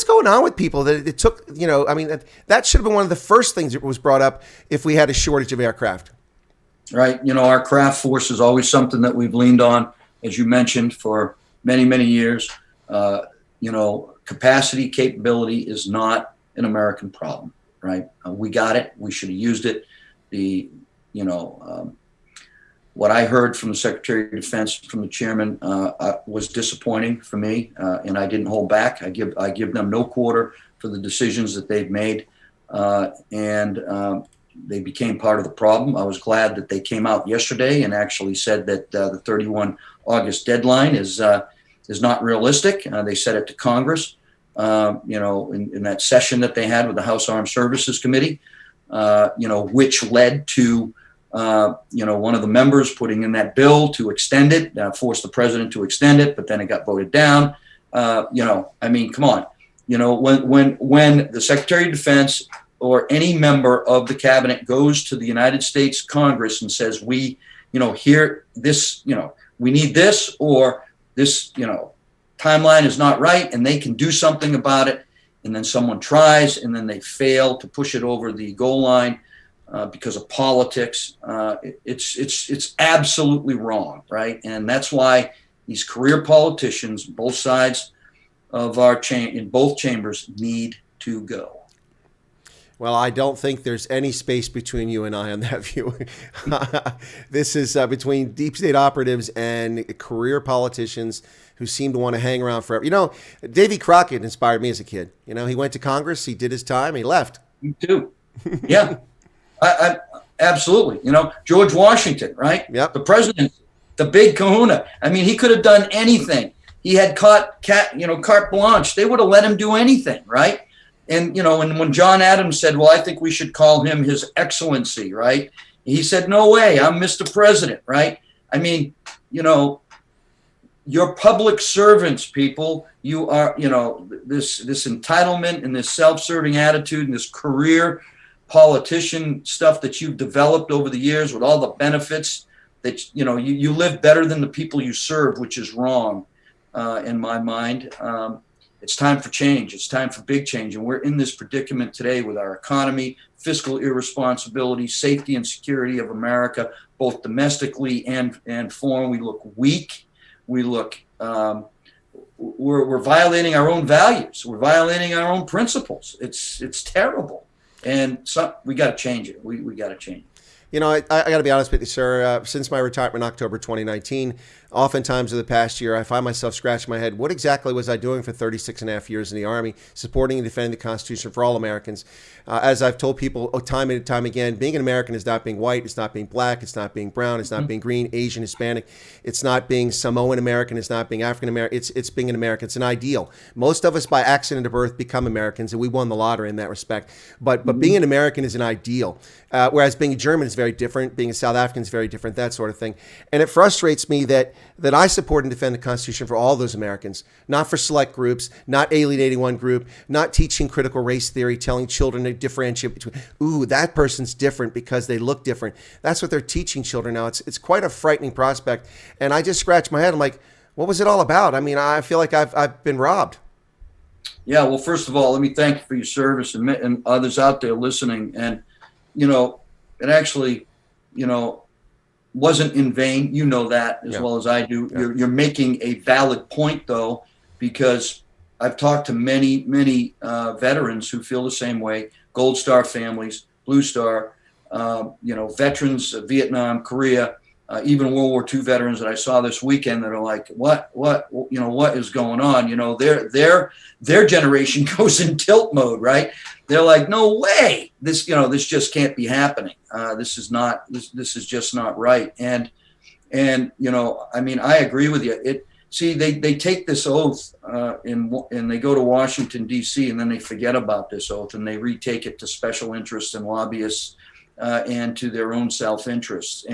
[SPEAKER 1] going on with people that it took, that should have been one of the first things that was brought up if we had a shortage of aircraft.
[SPEAKER 2] Right. Our craft force is always something that we've leaned on, as you mentioned, for many, many years. Capacity, capability is not an American problem, right? We got it. We should have used it. What I heard from the Secretary of Defense, from the chairman, was disappointing for me, and I didn't hold back. I give them no quarter for the decisions that they've made, and they became part of the problem. I was glad that they came out yesterday and actually said that the 31 August deadline is not realistic. They said it to Congress, in that session that they had with the House Armed Services Committee, which led to, one of the members putting in that bill to extend it, forced the president to extend it, but then it got voted down. Come on. When the Secretary of Defense or any member of the cabinet goes to the United States Congress and says, we need this, or this, timeline is not right, and they can do something about it. And then someone tries, and then they fail to push it over the goal line because of politics. It's absolutely wrong, right? And that's why these career politicians, both sides of our in both chambers, need to go.
[SPEAKER 1] Well, I don't think there's any space between you and I on that view. This is between deep state operatives and career politicians who seem to want to hang around forever. Davy Crockett inspired me as a kid. He went to Congress, he did his time, he left.
[SPEAKER 2] Me too. Yeah, I absolutely. George Washington, right?
[SPEAKER 1] Yep.
[SPEAKER 2] The president, the big kahuna. He could have done anything. He had carte blanche. They would have let him do anything, right? And, when John Adams said, well, I think we should call him His Excellency, right? He said, no way, I'm Mr. President, right? You're public servants, people. You are, this entitlement and this self-serving attitude and this career politician stuff that you've developed over the years with all the benefits that, you live better than the people you serve, which is wrong in my mind. It's time for change. It's time for big change. And we're in this predicament today with our economy, fiscal irresponsibility, safety and security of America, both domestically and foreign. We look weak. We look, we're violating our own values. We're violating our own principles. It's terrible. And we got to change it. We got to change it.
[SPEAKER 1] You know, I got to be honest with you, sir. Since my retirement in October 2019, oftentimes over the past year, I find myself scratching my head. What exactly was I doing for 36 and a half years in the Army, supporting and defending the Constitution for all Americans? As I've told people time and time again, being an American is not being white, it's not being black, it's not being brown, it's not being green, Asian, Hispanic, it's not being Samoan American, it's not being African American, it's being an American. It's an ideal. Most of us by accident of birth become Americans, and we won the lottery in that respect. But being an American is an ideal. Whereas being a German is very different, being a South African is very different, that sort of thing. And it frustrates me that I support and defend the Constitution for all those Americans, not for select groups, not alienating one group, not teaching critical race theory, telling children to differentiate between, ooh, that person's different because they look different. That's what they're teaching children now. It's quite a frightening prospect. And I just scratch my head. I'm like, what was it all about? I mean, I feel like I've been robbed.
[SPEAKER 2] Yeah, well, first of all, let me thank you for your service and others out there listening. And, you know, it actually, you know, wasn't in vain. You know that as well as I do. Yeah. You're making a valid point, though, because I've talked to many veterans who feel the same way. Gold Star families, Blue Star, you know, veterans of Vietnam, Korea, even World War II veterans that I saw this weekend that are like, what, you know, what is going on? You know, their generation goes in tilt mode, right? They're like, no way, this, you know, this just can't be happening. This is just not right. And, you know, I mean, I agree with you. They take this oath and they go to Washington, D.C., and then they forget about this oath and they retake it to special interests and lobbyists and to their own self-interests.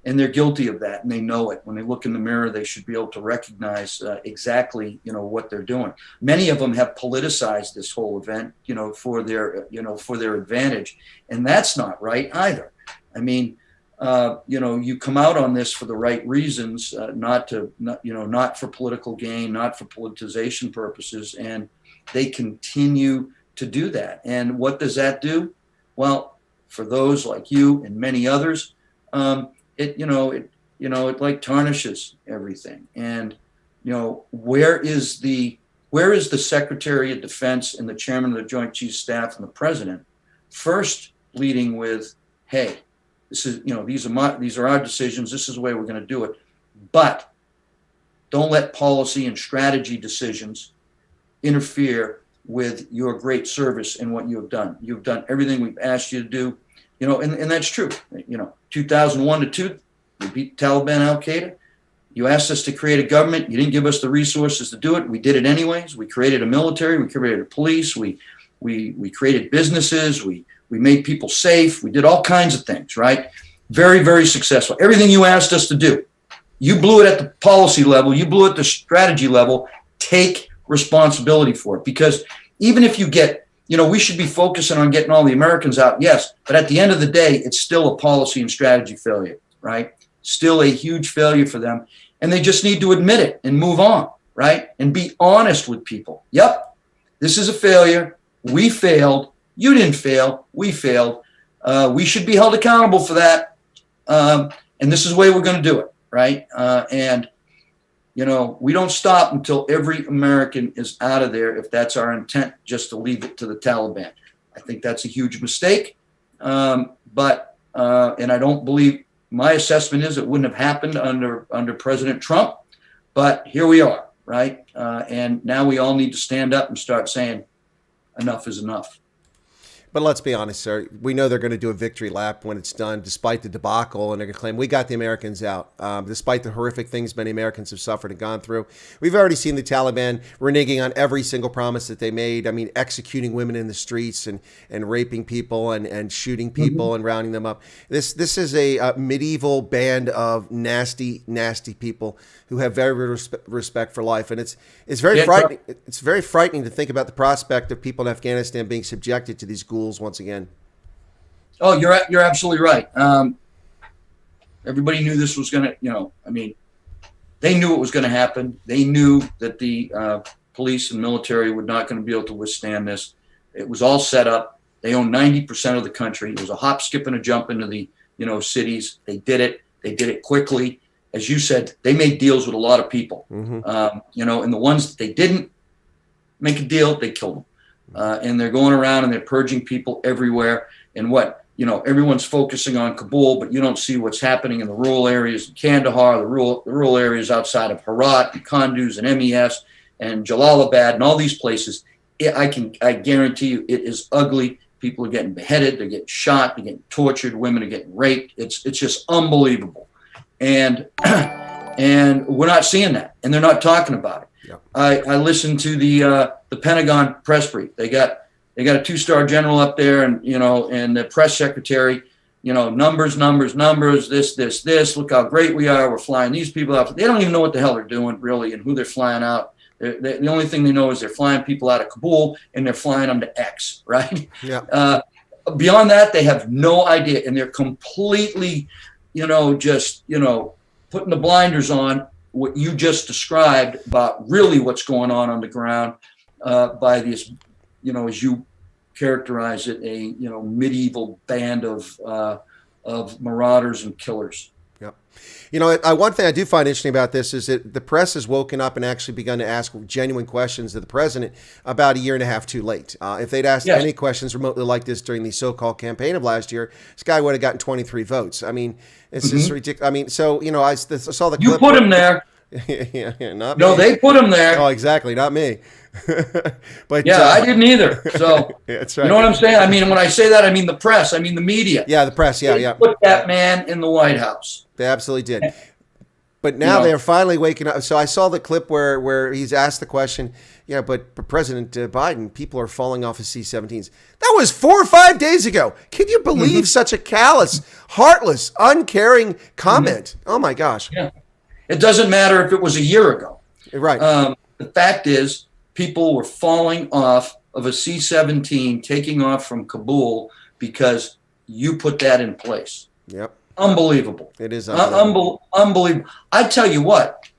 [SPEAKER 2] And they're guilty of that, and they know it. When they look in the mirror, they should be able to recognize exactly, you know, what they're doing. Many of them have politicized this whole event, you know, for their advantage, and that's not right either. I mean, you know, you come out on this for the right reasons, not for political gain, not for politicization purposes, and they continue to do that. And what does that do? Well, for those like you and many others, it like tarnishes everything. And, you know, where is the Secretary of Defense and the Chairman of the Joint Chiefs of Staff and the President first leading with, hey, this is, you know, these are our decisions. This is the way we're going to do it. But don't let policy and strategy decisions interfere with your great service and what you have done. You've done everything we've asked you to do. You know, and that's true. You know, 2001 to 2, we beat Taliban, Al Qaeda. You asked us to create a government. You didn't give us the resources to do it. We did it anyways. We created a military. We created a police. We created businesses. We made people safe. We did all kinds of things, right? Very, very successful. Everything you asked us to do. You blew it at the policy level. You blew it at the strategy level. Take responsibility for it. Because even if you get, you know, we should be focusing on getting all the Americans out, yes. But at the end of the day, it's still a policy and strategy failure, right? Still a huge failure for them. And they just need to admit it and move on, right? And be honest with people. Yep, this is a failure. We failed. You didn't fail. We failed. We should be held accountable for that. And this is the way we're going to do it, right? And you know, we don't stop until every American is out of there, if that's our intent, just to leave it to the Taliban. I think that's a huge mistake. And I don't believe, my assessment is it wouldn't have happened under President Trump. But here we are, right? And now we all need to stand up and start saying, enough is enough.
[SPEAKER 1] But let's be honest, sir. We know they're going to do a victory lap when it's done, despite the debacle, and they're going to claim we got the Americans out, despite the horrific things many Americans have suffered and gone through. We've already seen the Taliban reneging on every single promise that they made. I mean, executing women in the streets and raping people and shooting people and rounding them up. This is a medieval band of nasty, nasty people who have very little respect for life, and it's very frightening. It's very frightening to think about the prospect of people in Afghanistan being subjected to these ghouls once again.
[SPEAKER 2] Oh, you're absolutely right. Everybody knew this was going to, you know, I mean, they knew it was going to happen. They knew that the police and military were not going to be able to withstand this. It was all set up. They own 90% of the country. It was a hop, skip, and a jump into the, you know, cities. They did it. They did it quickly. As you said, they made deals with a lot of people. You know, and the ones that they didn't make a deal, they killed them. And they're going around and they're purging people everywhere. And what everyone's focusing on Kabul, but you don't see what's happening in the rural areas in Kandahar, the rural areas outside of Herat and Kunduz and MES and Jalalabad and all these places. I guarantee you it is ugly. People are getting beheaded, they're getting shot, they're getting tortured, women are getting raped. It's just unbelievable. And we're not seeing that, and they're not talking about it. Yep. I listened to the Pentagon press brief. They got a 2-star general up there, and and the press secretary, numbers, this. Look how great we are. We're flying these people out. They don't even know what the hell they're doing really, and who they're flying out. The only thing they know is they're flying people out of Kabul, and they're flying them to X, right? Yeah. Beyond that, they have no idea, and they're completely, just putting the blinders on what you just described about really what's going on the ground by this, as you characterize it, a medieval band of marauders and killers.
[SPEAKER 1] Yep. One thing I do find interesting about this is that the press has woken up and actually begun to ask genuine questions of the president about a year and a half too late. If they'd asked any questions remotely like this during the so-called campaign of last year, this guy would have gotten 23 votes. I mean, it's just ridiculous. I mean, so, I saw the clip.
[SPEAKER 2] You put him there.
[SPEAKER 1] Not
[SPEAKER 2] no,
[SPEAKER 1] me.
[SPEAKER 2] They put him there.
[SPEAKER 1] Oh, exactly. Not me. But
[SPEAKER 2] I didn't either. So
[SPEAKER 1] that's right.
[SPEAKER 2] You know what I'm saying? I mean, when I say that, I mean the press. I mean the media.
[SPEAKER 1] Yeah, the press.
[SPEAKER 2] They put that man in the White House.
[SPEAKER 1] They absolutely did. But now they're finally waking up. So I saw the clip where he's asked the question, but President Biden, people are falling off of C-17s. That was 4 or 5 days ago. Can you believe such a callous, heartless, uncaring comment? Oh, my gosh.
[SPEAKER 2] Yeah. It doesn't matter if it was a year ago.
[SPEAKER 1] Right.
[SPEAKER 2] The fact is, people were falling off of a C-17 taking off from Kabul because you put that in place.
[SPEAKER 1] Yep.
[SPEAKER 2] Unbelievable.
[SPEAKER 1] It is unbelievable.
[SPEAKER 2] Unbelievable. I tell you what,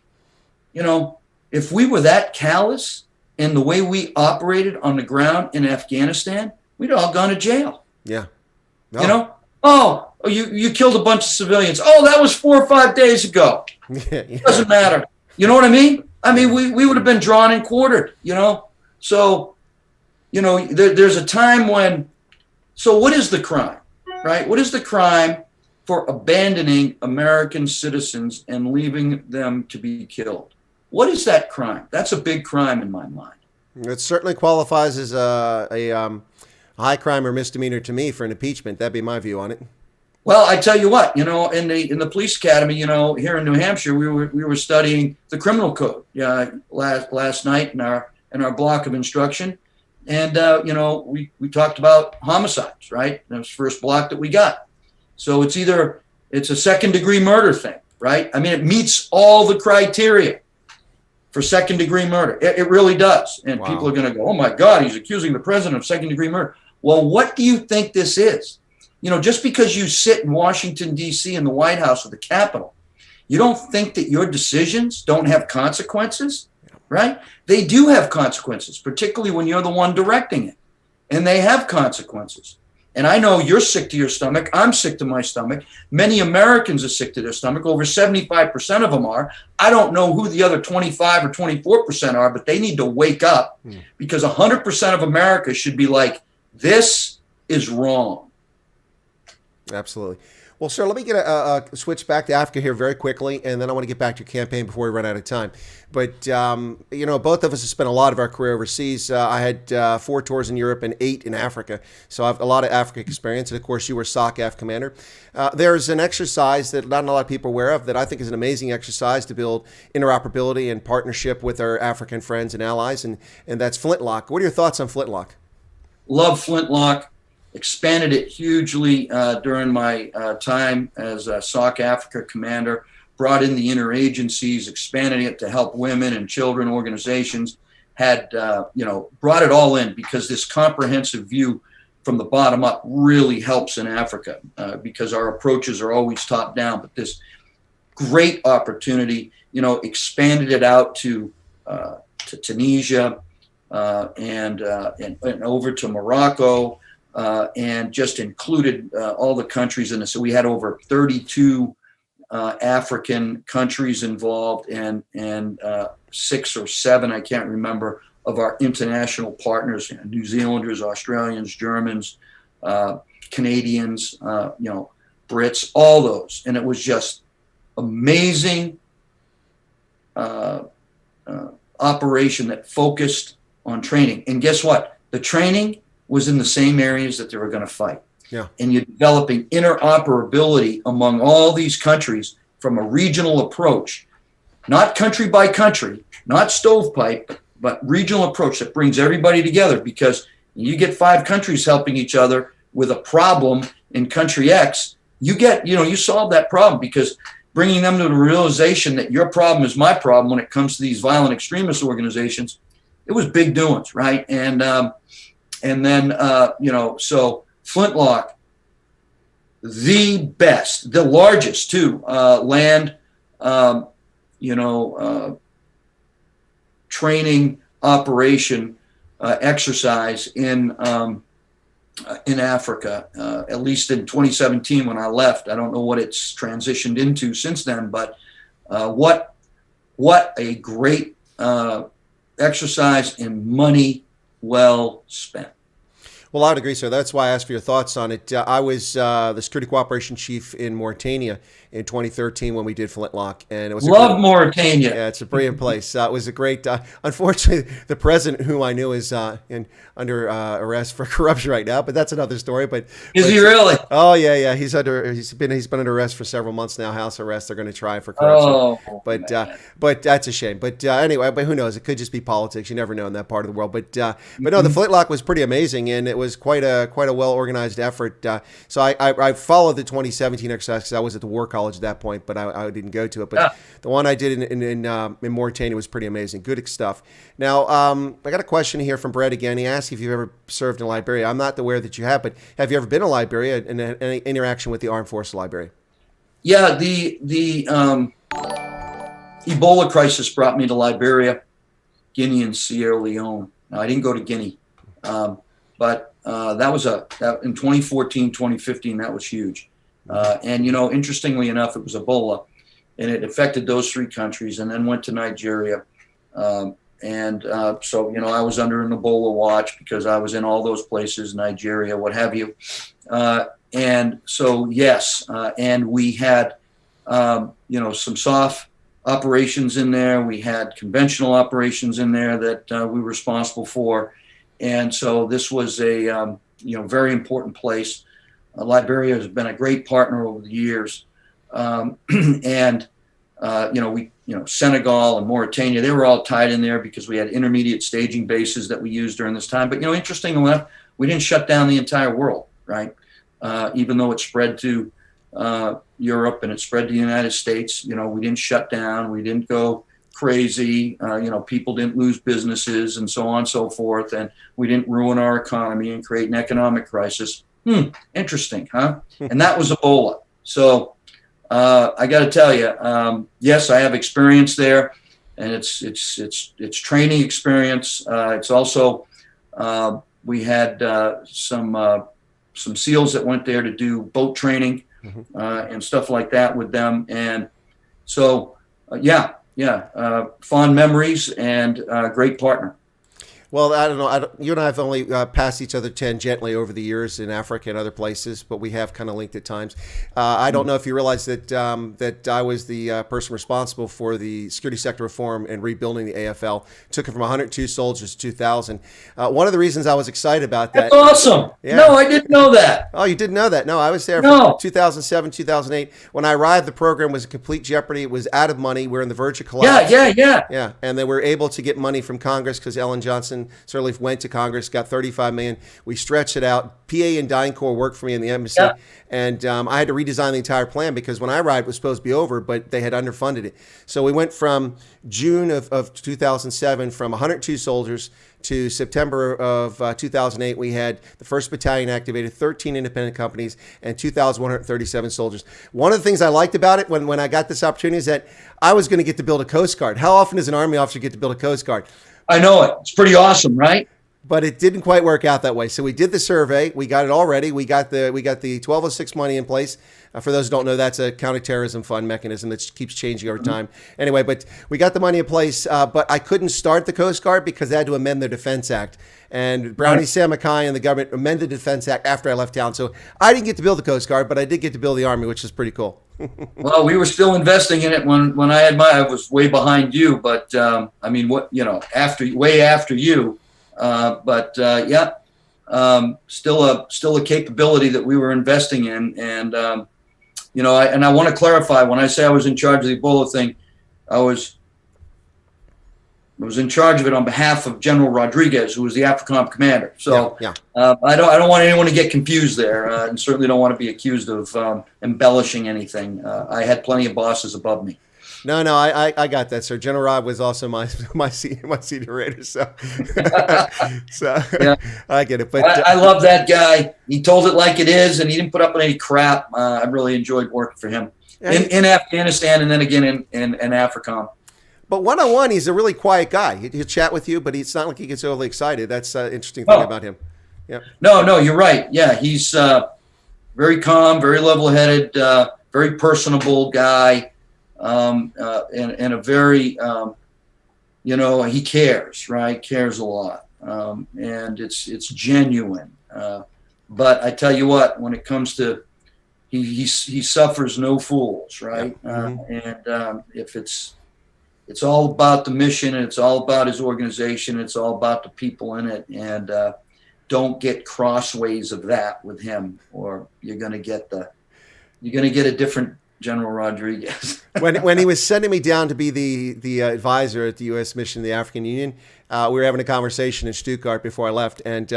[SPEAKER 2] if we were that callous in the way we operated on the ground in Afghanistan, we'd all gone to jail.
[SPEAKER 1] Yeah.
[SPEAKER 2] No. You killed a bunch of civilians. Oh, that was 4 or 5 days ago. It doesn't matter. You know what I mean? I mean, we would have been drawn and quartered, So, there's a time when, so what is the crime, right? What is the crime for abandoning American citizens and leaving them to be killed? What is that crime? That's a big crime in my mind.
[SPEAKER 1] It certainly qualifies as a high crime or misdemeanor to me for an impeachment. That'd be my view on it. Well,
[SPEAKER 2] I tell you what, in the police academy, here in New Hampshire, we were studying the criminal code last night in our block of instruction, and we talked about homicides, right? That was the first block that we got. So it's a second-degree murder thing, right? I mean, it meets all the criteria for second-degree murder. It really does, and
[SPEAKER 1] wow.
[SPEAKER 2] People are going to go, "Oh my God, he's accusing the president of second-degree murder." Well, what do you think this is? Just because you sit in Washington, D.C. in the White House or the Capitol, you don't think that your decisions don't have consequences, right? They do have consequences, particularly when you're the one directing it. And they have consequences. And I know you're sick to your stomach. I'm sick to my stomach. Many Americans are sick to their stomach. Over 75% of them are. I don't know who the other 25 or 24% are, but they need to wake up because 100% of America should be like, this is wrong.
[SPEAKER 1] Absolutely. Well, sir, let me get a switch back to Africa here very quickly, and then I want to get back to your campaign before we run out of time. But, both of us have spent a lot of our career overseas. I had 4 tours in Europe and 8 in Africa, so I have a lot of Africa experience. And, of course, you were SOCAF commander. There's an exercise that not a lot of people are aware of that I think is an amazing exercise to build interoperability and partnership with our African friends and allies, and that's Flintlock. What are your thoughts on Flintlock?
[SPEAKER 2] Love Flintlock. Expanded it hugely during my time as a SOC Africa commander, brought in the interagencies, expanded it to help women and children organizations, brought it all in because this comprehensive view from the bottom up really helps in Africa because our approaches are always top down, but this great opportunity, expanded it out to Tunisia and over to Morocco, and just included all the countries in it. So we had over 32 African countries involved and 6 or 7, I can't remember, of our international partners, New Zealanders, Australians, Germans, Canadians, Brits, all those. And it was just amazing operation that focused on training. And guess what? The training was in the same areas that they were going to fight.
[SPEAKER 1] Yeah.
[SPEAKER 2] And you're developing interoperability among all these countries from a regional approach, not country by country, not stovepipe, but regional approach that brings everybody together, because you get 5 countries helping each other with a problem in country X, you solve that problem, because bringing them to the realization that your problem is my problem when it comes to these violent extremist organizations, it was big doings, right? And then so Flintlock, the best, the largest too, land, training operation exercise in Africa, at least in 2017 when I left. I don't know what it's transitioned into since then, but what a great exercise and money well spent.
[SPEAKER 1] Well, I would agree, sir. That's why I asked for your thoughts on it. I was the security cooperation chief in Mauritania in 2013 when we did Flintlock, and it was
[SPEAKER 2] Mauritania.
[SPEAKER 1] Yeah, it's a brilliant place. It was a great. Unfortunately, the president, whom I knew, is under arrest for corruption right now. But that's another story. But
[SPEAKER 2] is he really?
[SPEAKER 1] Oh yeah. He's been under arrest for several months now. House arrest. They're going to try for corruption.
[SPEAKER 2] Oh,
[SPEAKER 1] but that's a shame. But anyway, but who knows? It could just be politics. You never know in that part of the world. But no, the Flintlock was pretty amazing, and it was quite a well organized effort. So I followed the 2017 exercise because I was at the War College at that point, but I didn't go to it. But the one I did in Mauritania was pretty amazing. Good stuff. Now I got a question here from Brett again. He asked if you've ever served in Liberia. I'm not aware that you have, but have you ever been to Liberia and any interaction with the armed forces of Liberia?
[SPEAKER 2] Yeah, the Ebola crisis brought me to Liberia, Guinea, and Sierra Leone. Now, I didn't go to Guinea, but that was in 2014, 2015, that was huge. And, interestingly enough, it was Ebola, and it affected those 3 countries and then went to Nigeria. So, I was under an Ebola watch because I was in all those places, Nigeria, what have you. And so, yes, and we had, some soft operations in there. We had conventional operations in there that we were responsible for. And so this was a, very important place. Liberia has been a great partner over the years. Senegal and Mauritania, they were all tied in there because we had intermediate staging bases that we used during this time. But, interestingly enough, we didn't shut down the entire world, right? Even though it spread to Europe and it spread to the United States, we didn't shut down. We didn't go crazy. People didn't lose businesses and so on and so forth. And we didn't ruin our economy and create an economic crisis. Interesting, huh? And that was Ebola. So I got to tell you, yes, I have experience there, and it's training experience. It's also we had some SEALs that went there to do boat training and stuff like that with them. And so, fond memories and great partner.
[SPEAKER 1] Well, I don't know. You and I have only passed each other tangentially over the years in Africa and other places, but we have kind of linked at times. I don't know if you realize that that I was the person responsible for the security sector reform and rebuilding the AFL. Took it from 102 soldiers to 2,000. One of the reasons I was excited about that.
[SPEAKER 2] That's awesome. Yeah. No, I didn't know that.
[SPEAKER 1] Oh, you didn't know that? No, I was there from 2007, 2008. When I arrived, the program was in complete jeopardy. It was out of money. We were on the verge of collapse.
[SPEAKER 2] Yeah.
[SPEAKER 1] And they were able to get money from Congress because Ellen Johnson Sirleaf went to Congress, got $35 million. We stretched it out. PA and DynCorp worked for me in the embassy, and I had to redesign the entire plan because when I arrived, it was supposed to be over, but they had underfunded it. So we went from June of 2007 from 102 soldiers to September of 2008. We had the 1st Battalion activated, 13 independent companies, and 2,137 soldiers. One of the things I liked about it when I got this opportunity is that I was going to get to build a Coast Guard. How often does an Army officer get to build a Coast Guard?
[SPEAKER 2] I know it. It's pretty awesome, right?
[SPEAKER 1] but it didn't quite work out that way. So we did the survey. We got it all ready. We got the 1206 money in place. For those who don't know, that's a counterterrorism fund mechanism that keeps changing over time. Anyway, but we got the money in place, but I couldn't start the Coast Guard because they had to amend their Defense Act. And Brownie Sam McKay and the government amended the Defense Act after I left town. So I didn't get to build the Coast Guard, but I did get to build the Army, which is pretty cool.
[SPEAKER 2] Well, we were still investing in it when I was way behind you, but I mean, way after you, still a capability that we were investing in, and I want to clarify, when I say I was in charge of the Ebola thing, I was in charge of it on behalf of General Rodriguez, who was the AFRICOM commander. So I don't want anyone to get confused there, and certainly don't want to be accused of embellishing anything. I had plenty of bosses above me.
[SPEAKER 1] No, I got that, sir. General Rod was also my senior raider, so yeah. I get it. But
[SPEAKER 2] I love that guy. He told it like it is, and he didn't put up with any crap. I really enjoyed working for him in Afghanistan, and then again in AFRICOM.
[SPEAKER 1] But one-on-one, he's a really quiet guy. He'll chat with you, but it's not like he gets overly excited. That's an interesting thing about him. Yeah.
[SPEAKER 2] No, you're right. Yeah, he's very calm, very level-headed, very personable guy. And a very, he cares, right? Cares a lot. And it's genuine. But I tell you what, when it comes to, he suffers no fools, right? If it's all about the mission, and it's all about his organization, it's all about the people in it, and don't get crossways of that with him, or you're going to get a different General Rodriguez.
[SPEAKER 1] when he was sending me down to be the advisor at the U.S. mission in the African Union, we were having a conversation in Stuttgart before I left, and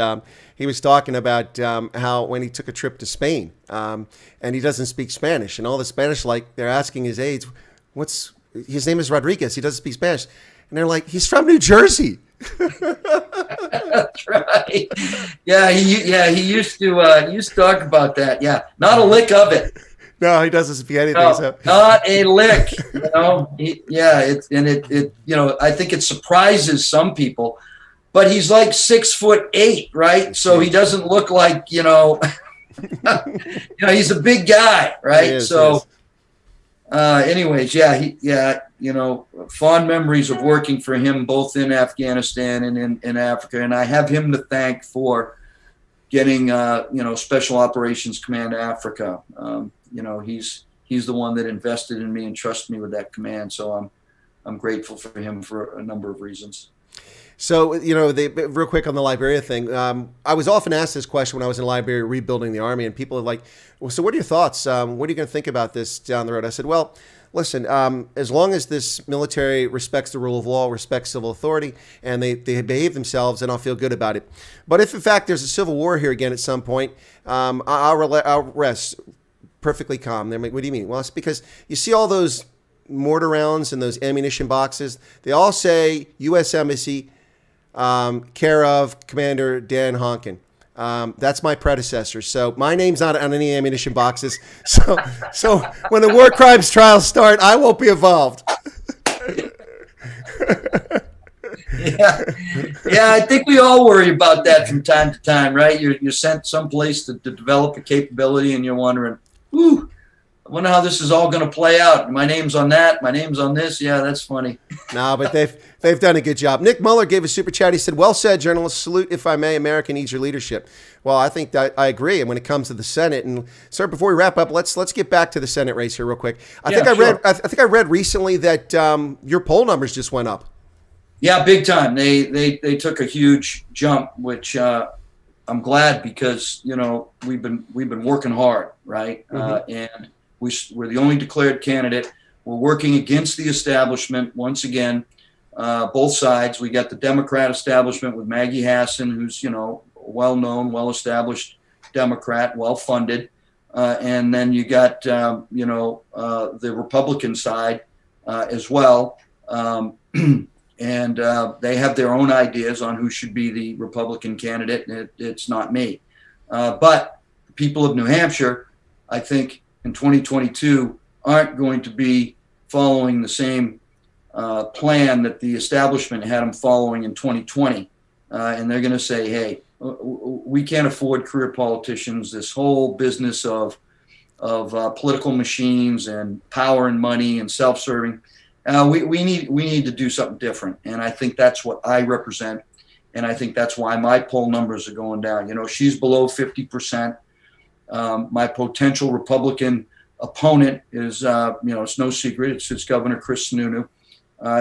[SPEAKER 1] he was talking about how when he took a trip to Spain, and he doesn't speak Spanish, and all the Spanish, like, they're asking his aides, his name is Rodriguez, he doesn't speak Spanish, and they're like, he's from New Jersey.
[SPEAKER 2] That's right. Yeah, he used to talk about that. Yeah, not a lick of it.
[SPEAKER 1] No, he doesn't speak anything.
[SPEAKER 2] No,
[SPEAKER 1] so.
[SPEAKER 2] Not a lick. I think it surprises some people, but he's like 6'8", right? So he doesn't look like, he's a big guy, right? Anyways, fond memories of working for him both in Afghanistan and in Africa, and I have him to thank for getting Special Operations Command Africa. He's the one that invested in me and trusted me with that command. So I'm grateful for him for a number of reasons.
[SPEAKER 1] So, real quick on the Liberia thing, I was often asked this question when I was in Liberia rebuilding the Army, and people are like, well, so what are your thoughts? What are you going to think about this down the road? I said, well, listen, as long as this military respects the rule of law, respects civil authority, and they behave themselves, then I'll feel good about it. But if, in fact, there's a civil war here again at some point, I'll rest perfectly calm. They're like, what do you mean? Well, it's because you see all those mortar rounds and those ammunition boxes. They all say U.S. Embassy, care of Commander Dan Honkin. That's my predecessor. So my name's not on any ammunition boxes. So when the war crimes trials start, I won't be involved.
[SPEAKER 2] Yeah, I think we all worry about that from time to time, right? You're sent someplace to develop a capability, and you're wondering, I wonder how this is all going to play out. My name's on that. My name's on this. Yeah, that's funny.
[SPEAKER 1] No, but they've done a good job. Nick Muller gave a super chat. He said, well said, journalists. Salute, if I may. America needs your leadership. Well, I think that I agree. And when it comes to the Senate, and sir, before we wrap up, let's get back to the Senate race here real quick. I think I read recently that your poll numbers just went up.
[SPEAKER 2] Yeah, big time. They took a huge jump, which I'm glad, because we've been working hard, right? And we're the only declared candidate. We're working against the establishment once again, both sides. We got the Democrat establishment with Maggie Hassan, who's well-known, well-established Democrat, well-funded, and then you got the Republican side as well. And they have their own ideas on who should be the Republican candidate. It's not me. But the people of New Hampshire, I think, in 2022 aren't going to be following the same plan that the establishment had them following in 2020. and they're going to say, hey, we can't afford career politicians. This whole business of political machines and power and money and self-serving. We need to do something different. And I think that's what I represent. And I think that's why my poll numbers are going down. You know, she's below 50%. My potential Republican opponent is, it's no secret. It's Governor Chris Sununu.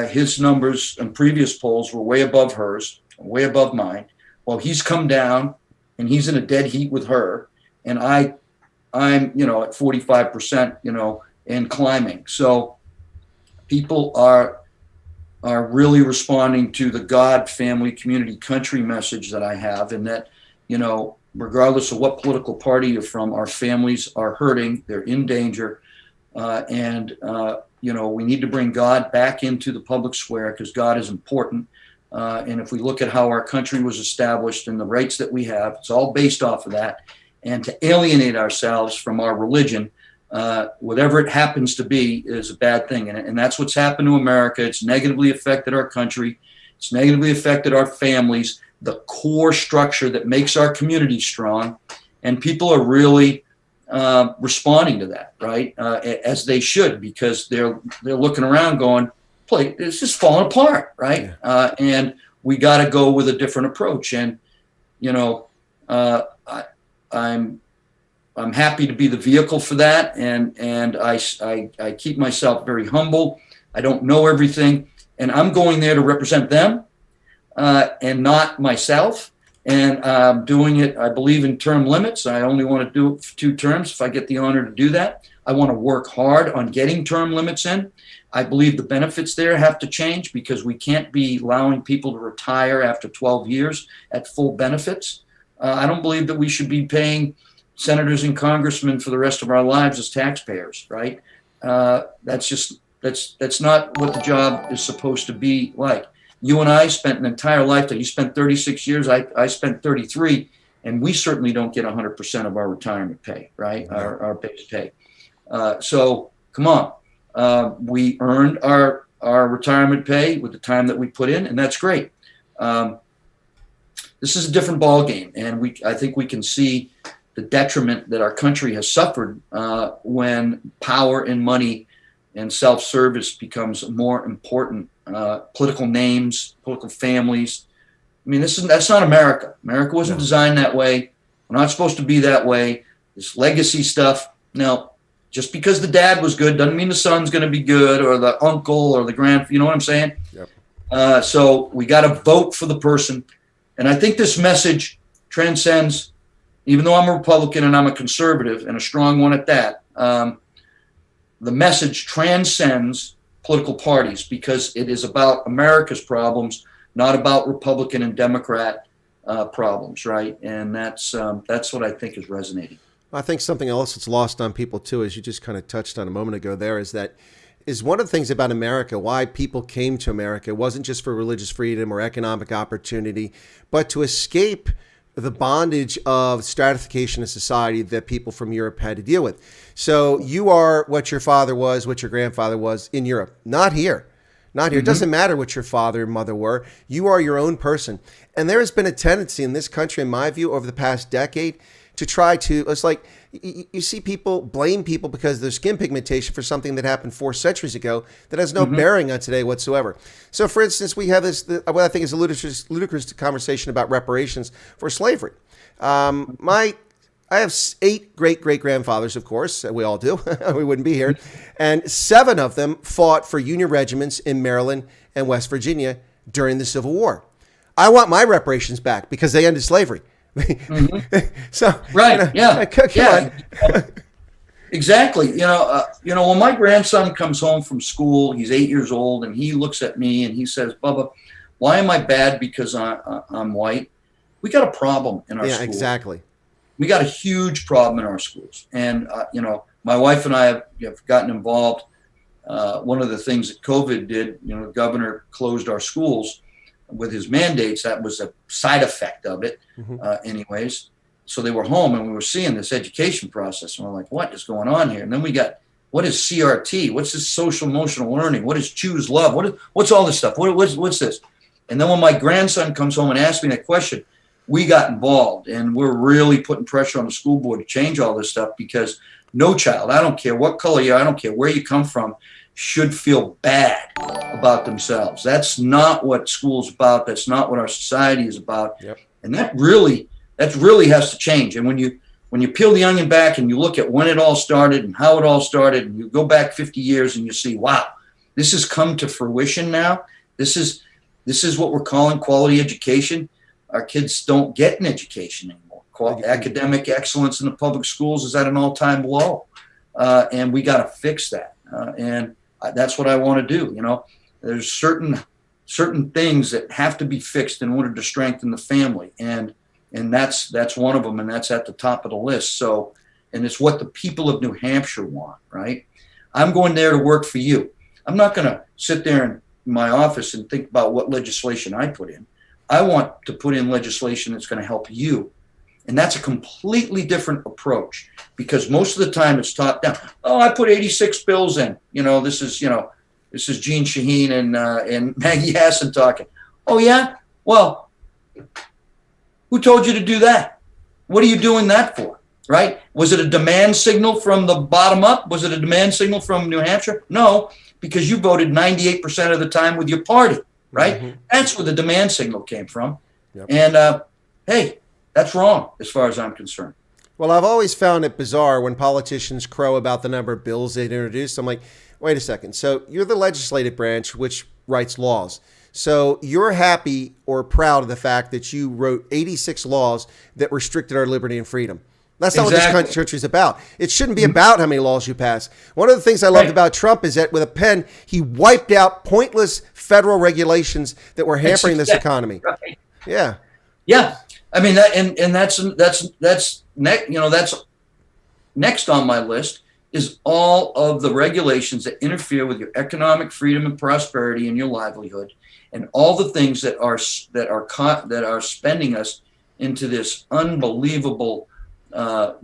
[SPEAKER 2] His numbers in previous polls were way above hers, way above mine. Well, he's come down and he's in a dead heat with her. And I'm, at 45%, and climbing. So people are really responding to the God, family, community, country message that I have, and that, regardless of what political party you're from, our families are hurting, they're in danger, and we need to bring God back into the public square because God is important. And if we look at how our country was established and the rights that we have, it's all based off of that. And to alienate ourselves from our religion, whatever it happens to be, is a bad thing. And that's what's happened to America. It's negatively affected our country. It's negatively affected our families, the core structure that makes our community strong. And people are really responding to that, right? As they should, because they're looking around going, it's just falling apart, right? Yeah. And we got to go with a different approach. And, I'm happy to be the vehicle for that, and I keep myself very humble. I don't know everything, and I'm going there to represent them and not myself. And I'm doing it. I believe in term limits. I only want to do it for 2 terms if I get the honor to do that. I want to work hard on getting term limits in. I believe the benefits there have to change because we can't be allowing people to retire after 12 years at full benefits. I don't believe that we should be paying senators and congressmen for the rest of our lives as taxpayers, right? That's not what the job is supposed to be like. You and I spent an entire lifetime. You spent 36 years. I spent 33, and we certainly don't get 100% of our retirement pay, right? Our base pay. So come on, we earned our retirement pay with the time that we put in, and that's great. This is a different ballgame, and I think we can see the detriment that our country has suffered when power and money and self-service becomes more important. Political names, political families. I mean, that's not America. America wasn't designed that way. We're not supposed to be that way. This legacy stuff. No, just because the dad was good doesn't mean the son's going to be good, or the uncle or the you know what I'm saying? Yep. So we got to vote for the person. And I think this message transcends, even though I'm a Republican and I'm a conservative and a strong one at that, the message transcends political parties because it is about America's problems, not about Republican and Democrat problems, right? And that's what I think is resonating.
[SPEAKER 1] I think something else that's lost on people too, as you just kind of touched on a moment ago there, is one of the things about America, why people came to America. It wasn't just for religious freedom or economic opportunity, but to escape the bondage of stratification of society that people from Europe had to deal with. So you are what your father was, what your grandfather was in Europe, not here. Not here. Mm-hmm. It doesn't matter what your father and mother were. You are your own person. And there has been a tendency in this country, in my view, over the past decade to try to, it's like you see people blame people because of their skin pigmentation for something that happened 4 centuries ago that has no bearing on today whatsoever. So, for instance, we have what I think is a ludicrous conversation about reparations for slavery. I have 8 great-great-grandfathers, of course. We all do. We wouldn't be here. And 7 of them fought for Union regiments in Maryland and West Virginia during the Civil War. I want my reparations back because they ended slavery. So
[SPEAKER 2] right, come on. Exactly. When my grandson comes home from school, he's 8 years old, and he looks at me and he says, "Bubba, why am I bad because I'm white?" We got a problem in our schools. Yeah, exactly. We got a huge problem in our schools, and my wife and I have gotten involved. One of the things that COVID did, the governor closed our schools with his mandates. That was a side effect of it, anyways. So they were home, and we were seeing this education process, and we're like, what is going on here? And then we got, what is CRT? What's this social emotional learning? What is choose love? What's all this stuff? What's this? And then when my grandson comes home and asks me that question, we got involved, and we're really putting pressure on the school board to change all this stuff, because no child, I don't care what color you are, I don't care where you come from, should feel bad about themselves. That's not what school's about. That's not what our society is about.
[SPEAKER 1] Yep.
[SPEAKER 2] And that really has to change. And when you peel the onion back and you look at when it all started and how it all started, and you go back 50 years and you see, wow, this has come to fruition now. This is what we're calling quality education. Our kids don't get an education anymore. Academic excellence in the public schools is at an all-time low, and we got to fix that. And that's what I want to do. There's certain things that have to be fixed in order to strengthen the family, and that's one of them, and that's at the top of the list. So, and it's what the people of New Hampshire want, right? I'm going there to work for you. I'm not going to sit there in my office and think about what legislation I put in. I want to put in legislation that's going to help you. And that's a completely different approach, because most of the time it's top down. Oh, I put 86 bills in. This is Gene Shaheen and Maggie Hassan talking. Oh, yeah? Well, who told you to do that? What are you doing that for, right? Was it a demand signal from the bottom up? Was it a demand signal from New Hampshire? No, because you voted 98% of the time with your party, right? Mm-hmm. That's where the demand signal came from. Yep. And, hey, that's wrong as far as I'm concerned.
[SPEAKER 1] Well, I've always found it bizarre when politicians crow about the number of bills they'd introduced. I'm like, wait a second. So you're the legislative branch, which writes laws. So you're happy or proud of the fact that you wrote 86 laws that restricted our liberty and freedom. That's not what this country is about. It shouldn't be about how many laws you pass. One of the things I loved about Trump is that with a pen, he wiped out pointless federal regulations that were hampering this economy.
[SPEAKER 2] Right.
[SPEAKER 1] Yeah.
[SPEAKER 2] Yeah. I mean, that's next on my list is all of the regulations that interfere with your economic freedom and prosperity and your livelihood, and all the things that are spending us into this unbelievable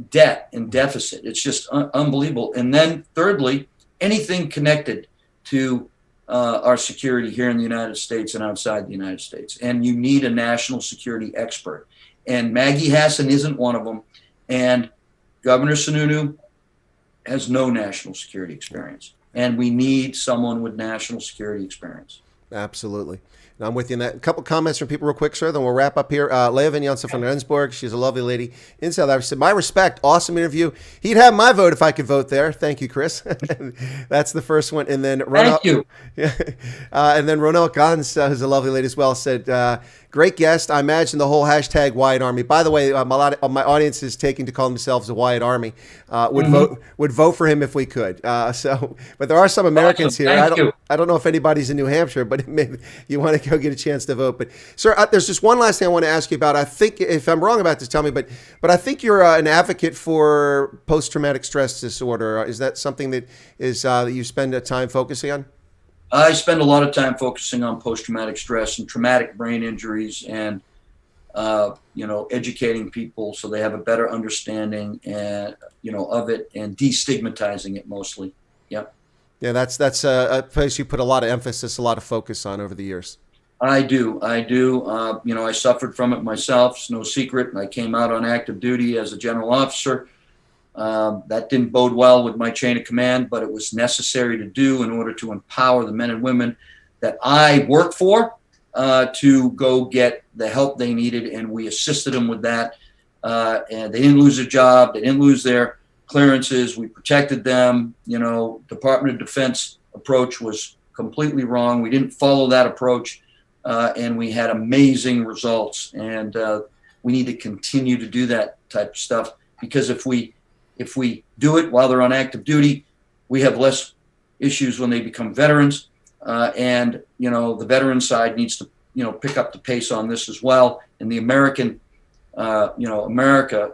[SPEAKER 2] debt and deficit. It's just unbelievable. And then thirdly, anything connected to our security here in the United States and outside the United States. And you need a national security expert. And Maggie Hassan isn't one of them. And Governor Sununu has no national security experience. And we need someone with national security experience.
[SPEAKER 1] Absolutely. And I'm with you in that. A couple comments from people real quick, sir, then we'll wrap up here. Lea Vinyasa from Rendsburg. She's a lovely lady in South Africa. Said, my respect, awesome interview. He'd have my vote if I could vote there. Thank you, Chris. That's the first one. And then
[SPEAKER 2] Thank you.
[SPEAKER 1] And then Ronel Gans, who's a lovely lady as well, said, great guest. I imagine the whole hashtag Wyatt Army. By the way, my audience is taking to call themselves the Wyatt Army. Would vote for him if we could. But there are some Americans here. I don't know if anybody's in New Hampshire, but maybe you want to go get a chance to vote. But sir, there's just one last thing I want to ask you about. I think if I'm wrong about this, tell me. But I think you're an advocate for post-traumatic stress disorder. Is that something that that you spend time focusing on?
[SPEAKER 2] I spend a lot of time focusing on post-traumatic stress and traumatic brain injuries, and educating people so they have a better understanding and of it, and destigmatizing it mostly. Yep. Yeah,
[SPEAKER 1] that's a place you put a lot of emphasis, a lot of focus on over the years.
[SPEAKER 2] I do. I suffered from it myself. It's no secret. I came out on active duty as a general officer. That didn't bode well with my chain of command, but it was necessary to do in order to empower the men and women that I work for to go get the help they needed, and we assisted them with that. And they didn't lose their job. They didn't lose their clearances. We protected them. Department of Defense approach was completely wrong. We didn't follow that approach, and we had amazing results. And we need to continue to do that type of stuff, because if we do it while they're on active duty, we have less issues when they become veterans. And the veteran side needs to, pick up the pace on this as well. And the America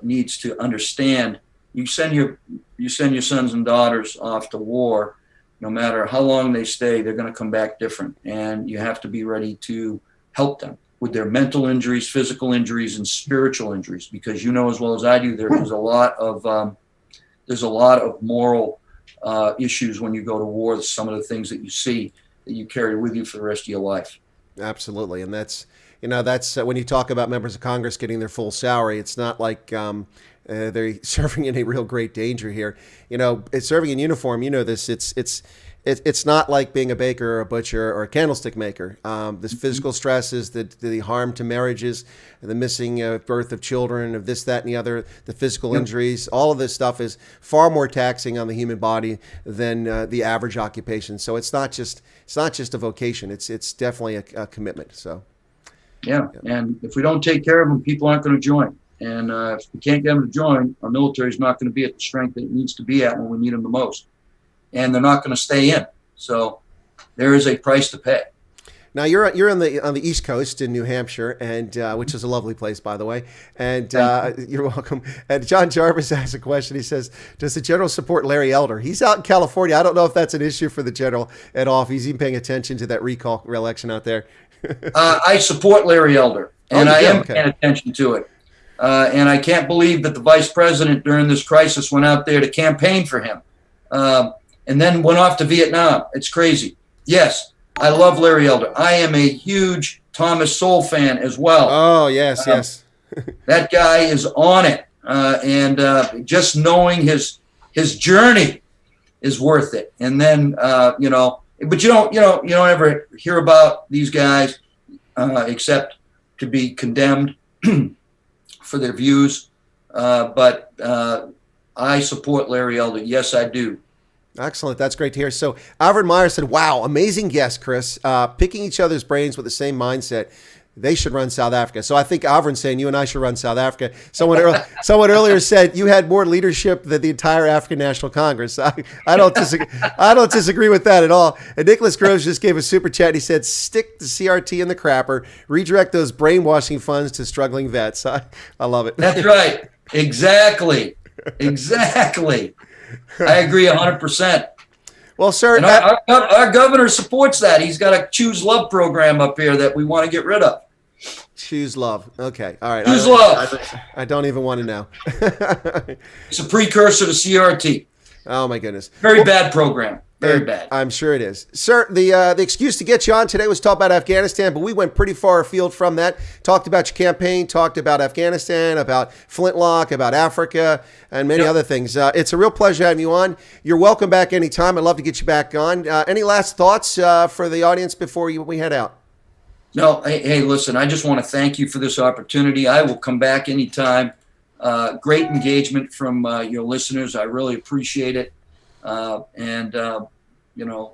[SPEAKER 2] needs to understand, you send your sons and daughters off to war, no matter how long they stay, they're going to come back different. And you have to be ready to help them with their mental injuries, physical injuries, and spiritual injuries, because as well as I do, there's a lot of moral issues when you go to war. Some of the things that you see that you carry with you for the rest of your life.
[SPEAKER 1] Absolutely. And that's when you talk about members of Congress getting their full salary, it's not like they're serving in a real great danger here. It's serving in uniform. This. It's not like being a baker or a butcher or a candlestick maker. This physical stresses, the harm to marriages, the missing birth of children, of this, that, and the other, the physical injuries. All of this stuff is far more taxing on the human body than the average occupation. So it's not just a vocation. It's definitely a commitment. So.
[SPEAKER 2] Yeah, and if we don't take care of them, people aren't going to join. And if we can't get them to join, our military is not going to be at the strength that it needs to be at when we need them the most. And they're not going to stay in. So there is a price to pay.
[SPEAKER 1] Now you're on the East Coast in New Hampshire, and which is a lovely place, by the way. And you're welcome. And John Jarvis has a question. He says, "Does the general support Larry Elder?" He's out in California. I don't know if that's an issue for the general at all. If he's even paying attention to that recall election out there.
[SPEAKER 2] I support Larry Elder, and I am paying attention to it. And I can't believe that the vice president during this crisis went out there to campaign for him. And then went off to Vietnam. It's crazy. Yes, I love Larry Elder. I am a huge Thomas Sowell fan as well.
[SPEAKER 1] Oh, yes, yes.
[SPEAKER 2] That guy is on it. And just knowing his journey is worth it. And then, but you don't ever hear about these guys except to be condemned for their views. But I support Larry Elder. Yes, I do.
[SPEAKER 1] Excellent. That's great to hear. So Alfred Meyer said, "Wow, amazing guest, Chris. Picking each other's brains with the same mindset. They should run South Africa." So I think Alfred's saying you and I should run South Africa. Someone earlier said you had more leadership than the entire African National Congress. I don't disagree. I don't disagree with that at all. And Nicholas Groves just gave a super chat. He said, "Stick the CRT in the crapper. Redirect those brainwashing funds to struggling vets." I love it.
[SPEAKER 2] That's right. Exactly. I agree 100%.
[SPEAKER 1] Well, sir,
[SPEAKER 2] and our governor supports that. He's got a Choose Love program up here that we want to get rid of.
[SPEAKER 1] Choose Love. Okay. All right.
[SPEAKER 2] Choose Love.
[SPEAKER 1] I don't even want to know.
[SPEAKER 2] It's a precursor to CRT.
[SPEAKER 1] Oh, my goodness.
[SPEAKER 2] Very bad program. Very bad.
[SPEAKER 1] I'm sure it is. Sir, the excuse to get you on today was talk about Afghanistan, but we went pretty far afield from that. Talked about your campaign, talked about Afghanistan, about Flintlock, about Africa, and many other things. It's a real pleasure having you on. You're welcome back anytime. I'd love to get you back on. Any last thoughts for the audience before we head out?
[SPEAKER 2] No. Hey, listen, I just want to thank you for this opportunity. I will come back anytime. Great engagement from your listeners. I really appreciate it. I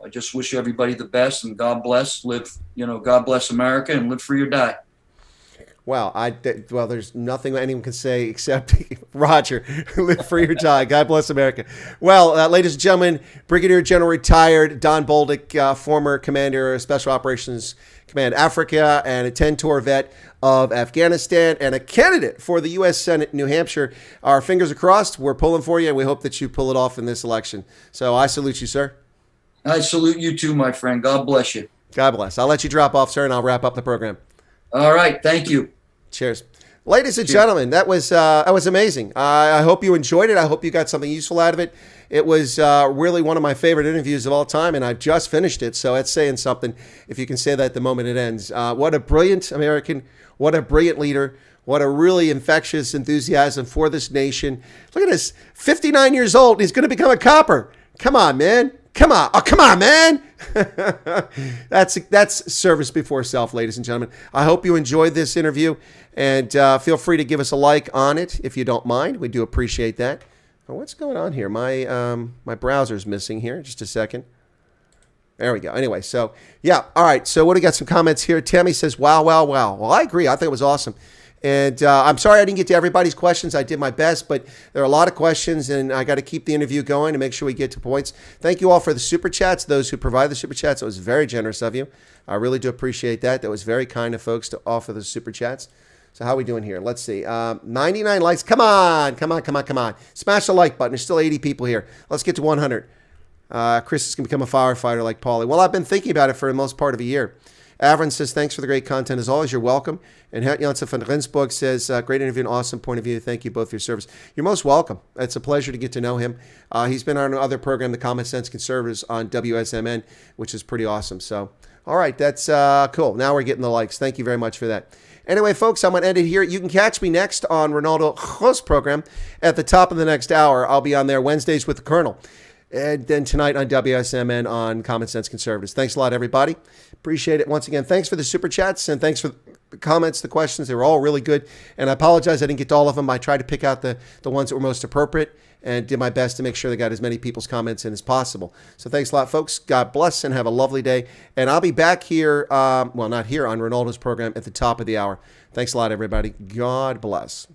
[SPEAKER 2] just wish everybody the best, and God bless. God bless America, and live free or die.
[SPEAKER 1] Wow, there's nothing anyone can say except Roger, live free or die. God bless America. Well, ladies and gentlemen, Brigadier General retired Don Bolduc, former commander of Special Operations Command Africa, and a 10-tour vet of Afghanistan, and a candidate for the U.S. Senate in New Hampshire. Our fingers are crossed. We're pulling for you, and we hope that you pull it off in this election. So I salute you, sir.
[SPEAKER 2] I salute you too, my friend. God bless you.
[SPEAKER 1] God bless. I'll let you drop off, sir, and I'll wrap up the program.
[SPEAKER 2] All right. Thank you.
[SPEAKER 1] Cheers. Ladies and gentlemen, that was amazing. I hope you enjoyed it. I hope you got something useful out of it. It was really one of my favorite interviews of all time, and I've just finished it, so that's saying something if you can say that the moment it ends. What a brilliant American. What a brilliant leader. What a really infectious enthusiasm for this nation. Look at this, 59 years old. He's going to become a copper. Come on, man. Come on. Oh, come on, man. That's service before self, ladies and gentlemen. I hope you enjoyed this interview, and feel free to give us a like on it if you don't mind. We do appreciate that. Oh, what's going on here? My browser's missing here. Just a second. There we go. Anyway, so yeah. All right. So what do we got? Some comments here. Tammy says, wow, wow, wow. Well, I agree. I think it was awesome. And I'm sorry I didn't get to everybody's questions. I did my best, but there are a lot of questions, and I got to keep the interview going to make sure we get to points. Thank you all for the super chats, those who provide the super chats. It was very generous of you. I really do appreciate that. That was very kind of folks to offer the super chats. So how are we doing here? Let's see. 99 likes. Come on. Smash the like button. There's still 80 people here. Let's get to 100. Chris is going to become a firefighter like Paulie. Well, I've been thinking about it for the most part of a year. Avron says, thanks for the great content. As always, you're welcome. And Hert Janssen van Rensburg says, great interview and awesome point of view. Thank you both for your service. You're most welcome. It's a pleasure to get to know him. He's been on another program, The Common Sense Conservatives, on WSMN, which is pretty awesome. So, all right, that's cool. Now we're getting the likes. Thank you very much for that. Anyway, folks, I'm going to end it here. You can catch me next on Ronaldo Jos program at the top of the next hour. I'll be on there Wednesdays with the Colonel. And then tonight on WSMN on Common Sense Conservatives. Thanks a lot, everybody. Appreciate it. Once again, thanks for the super chats and thanks for the comments, the questions. They were all really good. And I apologize I didn't get to all of them. I tried to pick out the ones that were most appropriate and did my best to make sure they got as many people's comments in as possible. So thanks a lot, folks. God bless and have a lovely day. And I'll be back here, well, not here, on Ronaldo's program at the top of the hour. Thanks a lot, everybody. God bless.